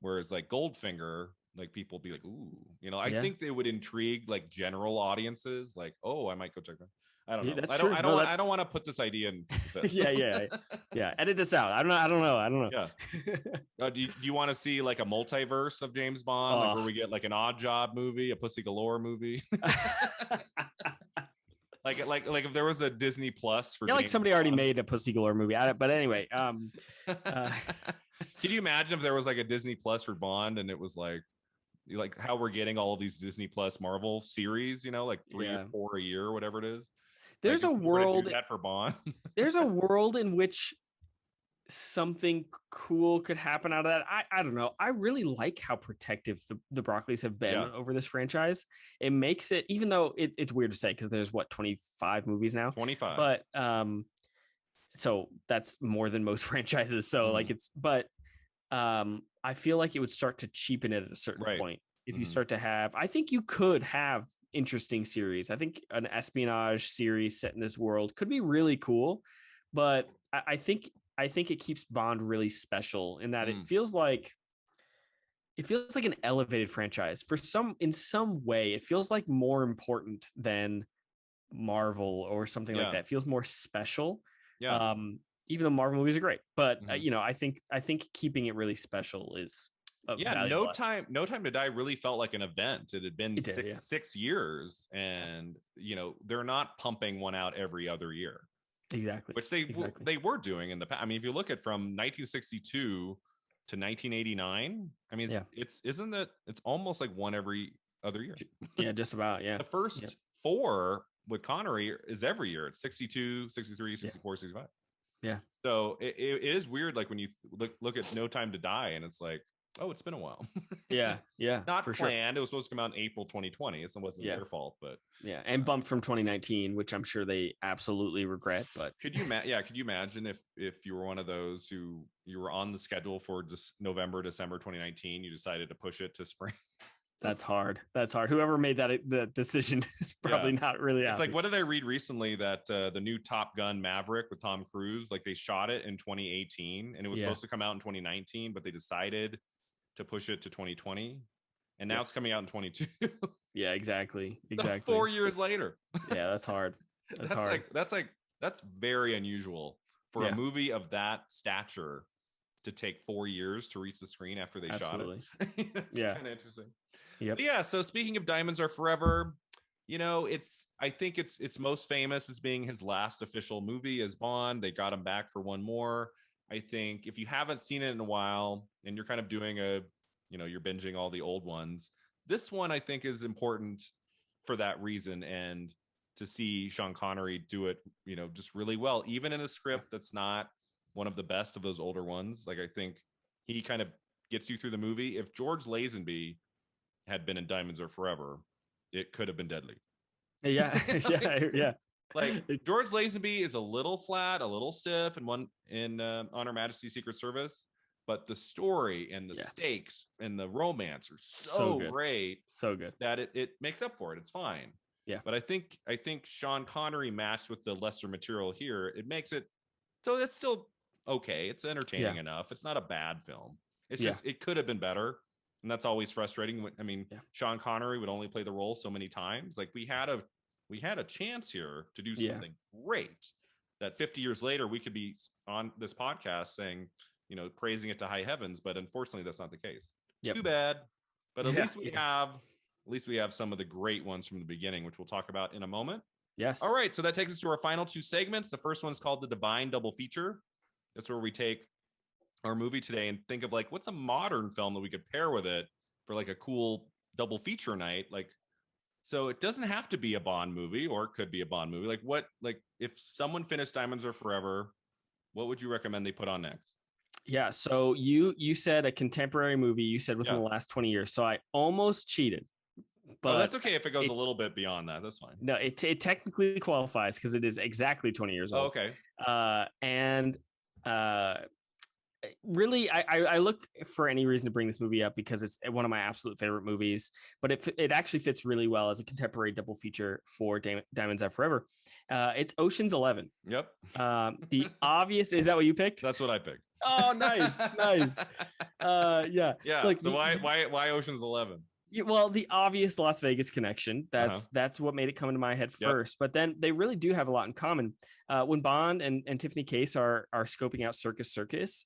Whereas like Goldfinger, like, people would be like, ooh. I think they would intrigue like general audiences. Like, oh, I might go check that. I don't know. I don't want to put this idea in. Yeah. Edit this out. I don't know. Yeah. Do you want to see like a multiverse of James Bond, like, where we get like an Odd Job movie, a Pussy Galore movie? like if there was a Disney Plus for. Yeah, like somebody already made a Pussy Galore movie at it. But anyway, can you imagine if there was like a Disney Plus for Bond, and it was like how we're getting all of these Disney Plus Marvel series, like 3 or 4 a year, or whatever it is. There's a world that for Bond. There's a world in which something cool could happen out of that. I don't know. I really like how protective the Broccoli's have been over this franchise. It makes it, even though it's weird to say, because there's 25 movies now. 25. But so that's more than most franchises. So I feel like it would start to cheapen it at a certain point. If you start to have, I think you could have interesting series. I think an espionage series set in this world could be really cool, but I think it keeps Bond really special in that it feels like an elevated franchise for in some way. It feels like more important than Marvel or something like that. It feels more special. Yeah. Even though Marvel movies are great, but Mm-hmm. I think keeping it really special is No valuable. Time to Die really felt like an event. It had been It did, yeah. 6 years, and they're not pumping one out every other year, Exactly. which Exactly. they were doing in the past. I mean, if you look at from 1962 to 1989, I mean, Yeah. it's isn't that it's almost like one every other year. Yeah, just about. Yeah. The first four with Connery is every year. It's 62, 63, 64, 65. Yeah. So it is weird, like when you look at No Time to Die, and it's like, oh, it's been a while. Yeah. Yeah. Not for planned. sure. It was supposed to come out in April 2020. It wasn't their fault, but yeah, and bumped from 2019, which I'm sure they absolutely regret. But could you imagine if you were one of those who you were on the schedule for just November, December 2019, you decided to push it to spring? That's hard. Whoever made the decision is probably not really. It's like, what did I read recently that the new Top Gun Maverick with Tom Cruise, like they shot it in 2018 and it was supposed to come out in 2019, but they decided to push it to 2020, and now it's coming out in 22. Yeah, exactly. 4 years later. Yeah, that's hard. That's hard. That's very unusual for a movie of that stature to take 4 years to reach the screen after they shot it. It's kind of interesting. Yeah. So speaking of Diamonds Are Forever, I think it's most famous as being his last official movie as Bond. They got him back for one more. I think if you haven't seen it in a while and you're kind of doing you're binging all the old ones, this one I think is important for that reason, and to see Sean Connery do it, just really well, even in a script that's not one of the best of those older ones. Like, I think he kind of gets you through the movie. If George Lazenby had been in Diamonds Are Forever, it could have been deadly. Yeah. Yeah. Like, George Lazenby is a little flat, a little stiff, and one in On Her Majesty's Secret Service, but the story and the stakes and the romance are so great, so good that it makes up for it. It's fine. Yeah. But I think Sean Connery matched with the lesser material here, it makes it so it's still okay. It's entertaining enough. It's not a bad film. It's just it could have been better. And that's always frustrating. I mean, Sean Connery would only play the role so many times. Like, we had a chance here to do something great, that 50 years later we could be on this podcast saying, praising it to high heavens. But unfortunately, that's not the case. Too bad. But at least we have some of the great ones from the beginning, which we'll talk about in a moment. Yes. All right. So that takes us to our final two segments. The first one's called the Divine Double Feature. That's where we take our movie today and think of, like, what's a modern film that we could pair with it for like a cool double feature night. Like, so it doesn't have to be a Bond movie, or it could be a Bond movie. Like if someone finished Diamonds Are Forever, what would you recommend they put on next? Yeah. So you said a contemporary movie. You said within the last 20 years. So I almost cheated. But that's okay if it goes a little bit beyond that. That's fine. No, it technically qualifies because it is exactly 20 years old. Okay. Really, I look for any reason to bring this movie up because it's one of my absolute favorite movies, but it actually fits really well as a contemporary double feature for Diamonds Are Forever. It's Ocean's 11. Yep. The obvious, is that what you picked? That's what I picked. Oh, nice. Yeah. Like, so why Ocean's 11? Well, the obvious Las Vegas connection. That's what made it come into my head first. But then they really do have a lot in common. When Bond and Tiffany Case are scoping out Circus,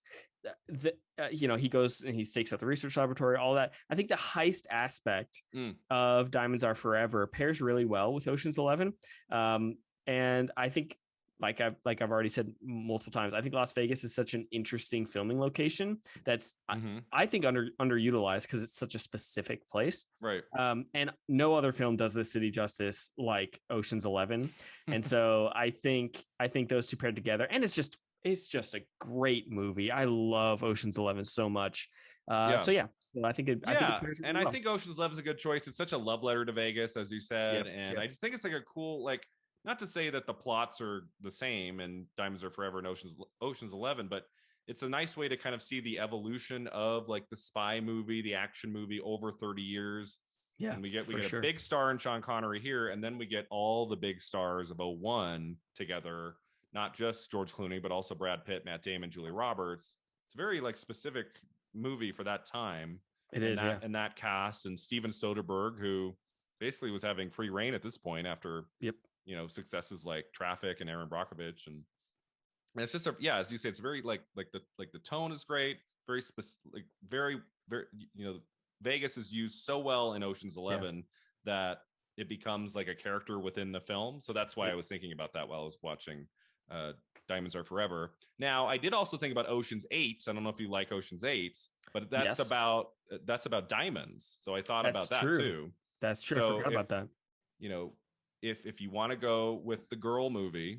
he goes and he stakes out the research laboratory, all that. I think the heist aspect of Diamonds Are Forever pairs really well with Ocean's 11. And I think, like I've already said multiple times, I think Las Vegas is such an interesting filming location that's I think underutilized because it's such a specific place. Right. And no other film does this city justice like Ocean's 11. And so I think those two paired together, and it's just a great movie. I love Ocean's 11 so much. So I think it pairs really well. I think Ocean's 11 is a good choice. It's such a love letter to Vegas, as you said. I just think it's like a cool, like, not to say that the plots are the same in Diamonds Are Forever and Ocean's 11, but it's a nice way to kind of see the evolution of, like, the spy movie, the action movie over 30 years. Yeah, And we get sure. a big star in Sean Connery here, and then we get all the big stars of '01 together, not just George Clooney, but also Brad Pitt, Matt Damon, Julia Roberts. It's a very like specific movie for that time. It is, yeah. And that cast, and Steven Soderbergh, who basically was having free reign at this point after Yep. successes like Traffic and Aaron Brockovich, and it's just as you say, it's very like the tone is great, very specific, like very Vegas is used so well in Ocean's 11 that it becomes like a character within the film. So that's why I was thinking about that while I was watching Diamonds Are Forever. Now, I did also think about Ocean's 8. I don't know if you like Ocean's 8, but that's about diamonds. So I thought about that too. That's true. So I forgot about that. If you want to go with the girl movie,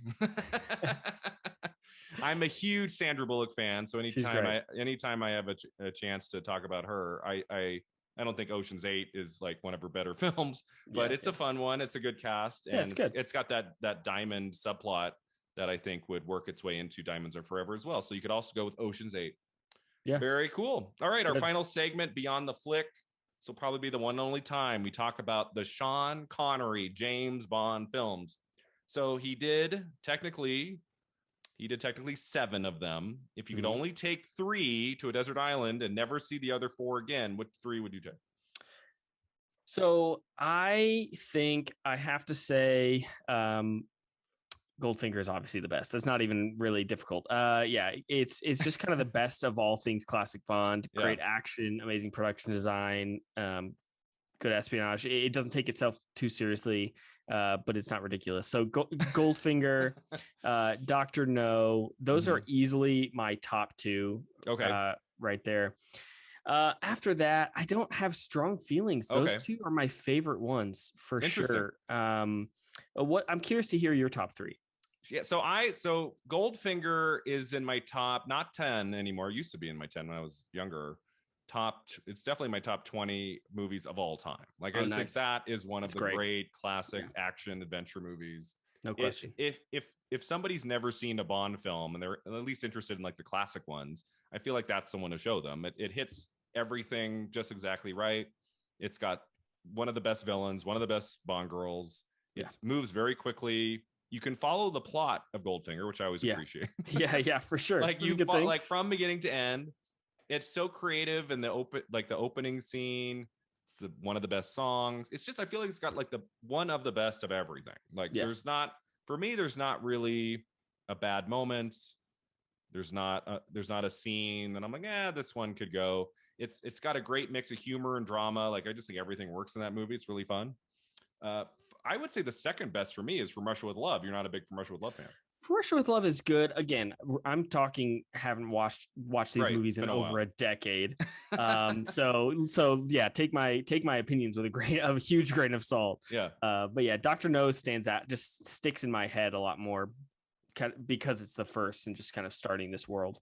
I'm a huge Sandra Bullock fan. So anytime I have a chance to talk about her, I don't think Ocean's 8 is like one of her better films, but it's a fun one. It's a good cast, and it's good. It's got that diamond subplot that I think would work its way into Diamonds Are Forever as well. So you could also go with Ocean's 8. Yeah. Very cool. All right. Our final segment, Beyond the Flick. This will probably be the one and only time we talk about the Sean Connery James Bond films. So he did technically 7 of them. If you could only take 3 to a desert island and never see the other 4 again, what 3 would you take? So I think I have to say Goldfinger is obviously the best. That's not even really difficult. It's just kind of the best of all things classic Bond. Great action, amazing production design, good espionage. It doesn't take itself too seriously, but it's not ridiculous. So Goldfinger, Dr. No, those are easily my top 2. Okay. Right there. After that, I don't have strong feelings. Those 2 are my favorite ones for sure. I'm curious to hear your top 3. Yeah, so Goldfinger is in my top, not 10 anymore. It used to be in my 10 when I was younger. It's definitely my top 20 movies of all time. Like I just think that is one of the great classic action adventure movies. No question. If somebody's never seen a Bond film and they're at least interested in like the classic ones, I feel like that's the one to show them. It hits everything just exactly right. It's got one of the best villains, one of the best Bond girls. It moves very quickly. You can follow the plot of Goldfinger, which I always appreciate. yeah, for sure. Like like from beginning to end. It's so creative, and the opening scene. It's one of the best songs. It's just I feel like it's got like the one of the best of everything. Like there's not really a bad moment. There's not a scene that I'm like, this one could go. It's got a great mix of humor and drama. Like I just think everything works in that movie. It's really fun. I would say the second best for me is From Russia with Love. You're not a big From Russia with Love fan. From Russia with Love is good. Again, I'm talking haven't watched these movies in over a decade. So take my opinions with a huge grain of salt. Yeah. But yeah, Dr. No stands out, just sticks in my head a lot more because it's the first and just kind of starting this world.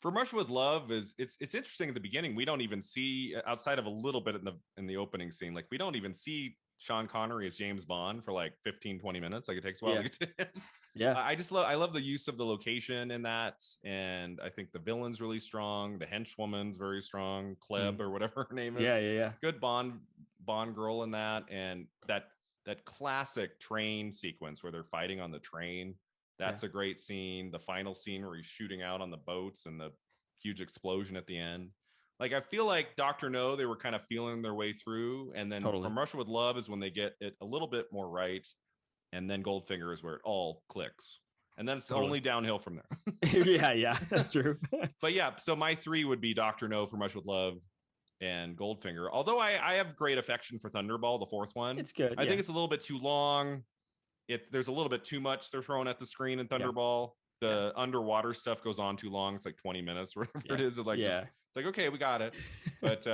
From Russia with Love it's interesting at the beginning. We don't even see, outside of a little bit in the opening scene, like we don't even see Sean Connery as James Bond for like 15-20 minutes. Like it takes a while to get to him. I love the use of the location in that, and I think the villain's really strong. The henchwoman's very strong, Kleb or whatever her name is. Yeah. Good Bond girl in that, and that classic train sequence where they're fighting on the train. That's a great scene. The final scene where he's shooting out on the boats and the huge explosion at the end. Like, I feel like Dr. No, they were kind of feeling their way through. And then From Russia with Love is when they get it a little bit more right. And then Goldfinger is where it all clicks. And then it's only downhill from there. yeah, that's true. But yeah, so my 3 would be Dr. No, From Russia with Love, and Goldfinger. Although I have great affection for Thunderball, the 4th one. It's good. I think it's a little bit too long. There's a little bit too much they're throwing at the screen in Thunderball. The underwater stuff goes on too long. It's like 20 minutes or whatever it is. It's like, okay, we got it. But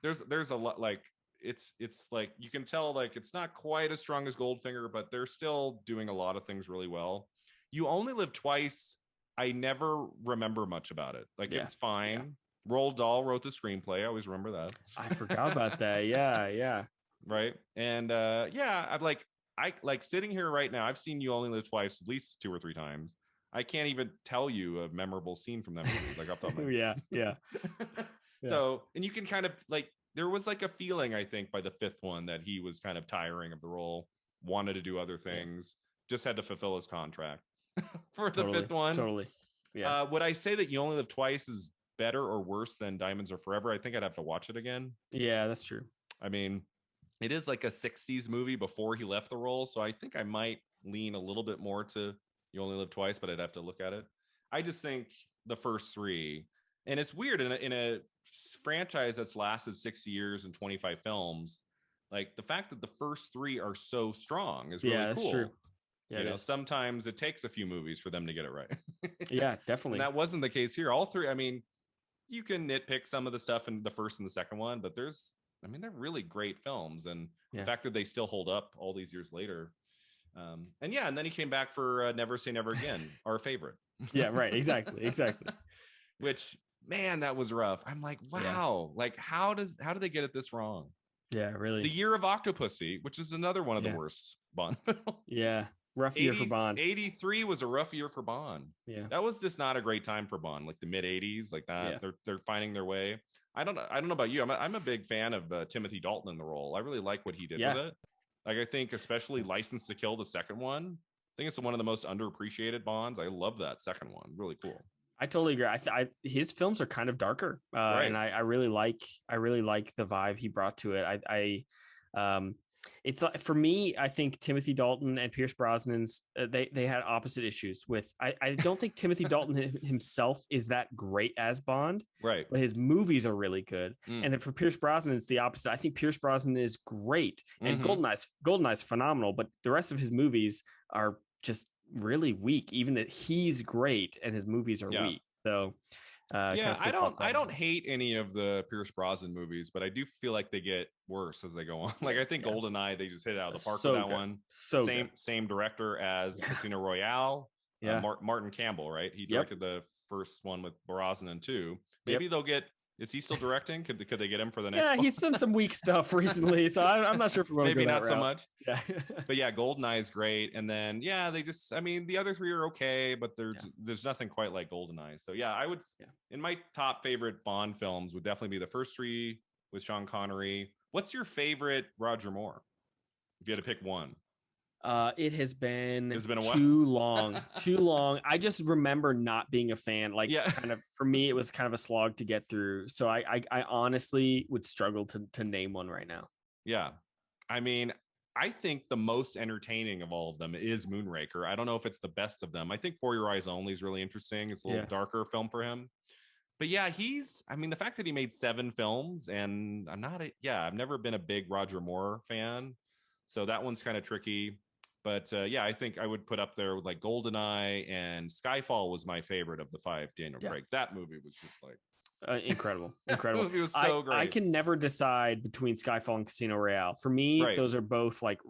there's a lot, like it's like you can tell like it's not quite as strong as Goldfinger, but they're still doing a lot of things really well. You Only Live Twice. I never remember much about it. Like it's fine. Roald Dahl wrote the screenplay. I always remember that. I forgot about that. Yeah. Right. And I like sitting here right now. I've seen You Only Live Twice at least 2 or 3 times. I can't even tell you a memorable scene from that movie. Like off the top of my head. Yeah. So, and you can kind of like, there was like a feeling, I think, by the fifth one that he was kind of tiring of the role, wanted to do other things, just had to fulfill his contract for the fifth one. Totally. Yeah. Would I say that You Only Live Twice is better or worse than Diamonds Are Forever? I think I'd have to watch it again. Yeah, that's true. I mean, it is like a 60s movie before he left the role, so I think I might lean a little bit more to You Only Live Twice, but I'd have to look at it. I just think the first three, and it's weird in a franchise that's lasted 60 years and 25 films, like the fact that the first three are so strong is really that's cool. True. Yeah, sometimes it takes a few movies for them to get it right. Yeah, definitely. And that wasn't the case here. All three, I mean, you can nitpick some of the stuff in the first and the second one, but they're really great films. And the fact that they still hold up all these years later. And then he came back for Never Say Never Again, our favorite. Yeah, right. Exactly. Which, man, that was rough. I'm like, wow, like how did they get it this wrong? Yeah, really. The Year of Octopussy, which is another one of the worst Bond films. Yeah. Rough year for Bond. 83 was a rough year for Bond. Yeah. That was just not a great time for Bond, like the mid 80s, like that. Yeah. They're finding their way. I don't know about you. I'm a big fan of Timothy Dalton in the role. I really like what he did with it. Like, I think especially License to Kill, the second one, I think it's one of the most underappreciated Bonds. I love that second one. Really cool. I totally agree. His films are kind of darker, and I really like the vibe he brought to it. It's like, for me, I think Timothy Dalton and Pierce Brosnan's they had opposite issues with. I don't think Timothy Dalton himself is that great as Bond, right? But his movies are really good. And then for Pierce Brosnan, it's the opposite. I think Pierce Brosnan is great, and Goldeneye's phenomenal, but the rest of his movies are just really weak. Even that he's great and his movies are weak. So. I don't hate any of the Pierce Brosnan movies, but I do feel like they get worse as they go on. Like, I think Goldeneye, they just hit it out of the park with that one. So same director as Casino Royale. Martin Campbell, right? He directed the first one with Brosnan too. Maybe they'll get. Is he still directing? Could they get him for the next? Yeah, he's done some weak stuff recently, so I'm not sure if we're maybe not so much. Yeah, but Goldeneye is great, and then they just. I mean, the other three are okay, but there's nothing quite like Goldeneye. So I would. In my top favorite Bond films would definitely be the first three with Sean Connery. What's your favorite Roger Moore? If you had to pick one. It has been a too long. I just remember not being a fan. Like, kind of for me, it was kind of a slog to get through. So I honestly would struggle to name one right now. Yeah, I mean, I think the most entertaining of all of them is Moonraker. I don't know if it's the best of them. I think For Your Eyes Only is really interesting. It's a little darker film for him. But the fact that he made 7 films, and I've never been a big Roger Moore fan. So that one's kind of tricky. But I think I would put up there with like Goldeneye, and Skyfall was my favorite of the 5 Daniel Craig's. That movie was just like incredible. It was so great. I can never decide between Skyfall and Casino Royale. For me, those are both like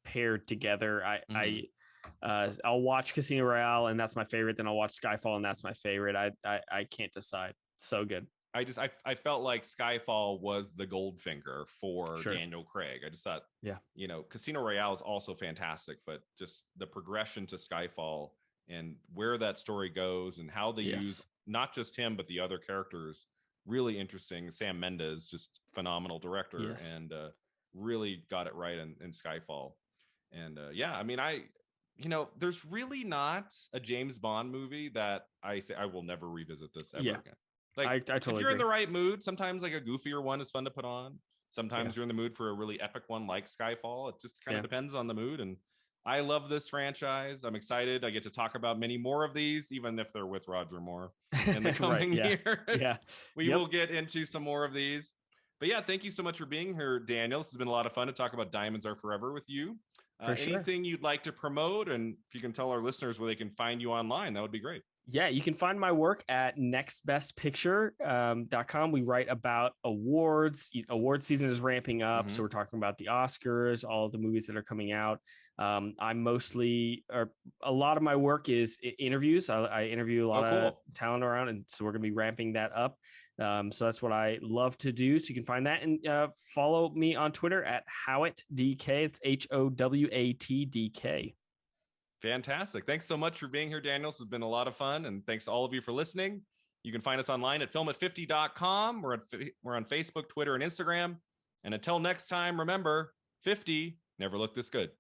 paired together. I'll watch Casino Royale, and that's my favorite. Then I'll watch Skyfall, and that's my favorite. I can't decide. So good. I felt like Skyfall was the Goldfinger for Daniel Craig. I just thought, Casino Royale is also fantastic, but just the progression to Skyfall and where that story goes and how they use not just him, but the other characters, really interesting. Sam Mendes, just phenomenal director, and really got it right in Skyfall. And there's really not a James Bond movie that I say I will never revisit this ever again. Like, I totally if you're agree. in the right mood, sometimes like a goofier one is fun to put on. Sometimes you're in the mood for a really epic one like Skyfall. It just kind of depends on the mood. And I love this franchise. I'm excited. I get to talk about many more of these, even if they're with Roger Moore in the coming years. We will get into some more of these. But thank you so much for being here, Daniel. This has been a lot of fun to talk about Diamonds Are Forever with you. Anything you'd like to promote? And if you can tell our listeners where they can find you online, that would be great. Yeah, you can find my work at nextbestpicture.com. We write about awards. Award season is ramping up. So we're talking about the Oscars, all of the movies that are coming out. A lot of my work is interviews. I interview a lot of talent around, and so we're going to be ramping that up. So that's what I love to do. So you can find that, and follow me on Twitter at HowatDK. It's HOWATDK. Fantastic. Thanks so much for being here, Daniel. This has been a lot of fun, and thanks to all of you for listening. You can find us online at filmat50.com. We're on Facebook, Twitter, and Instagram. And until next time, remember, 50 never looked this good.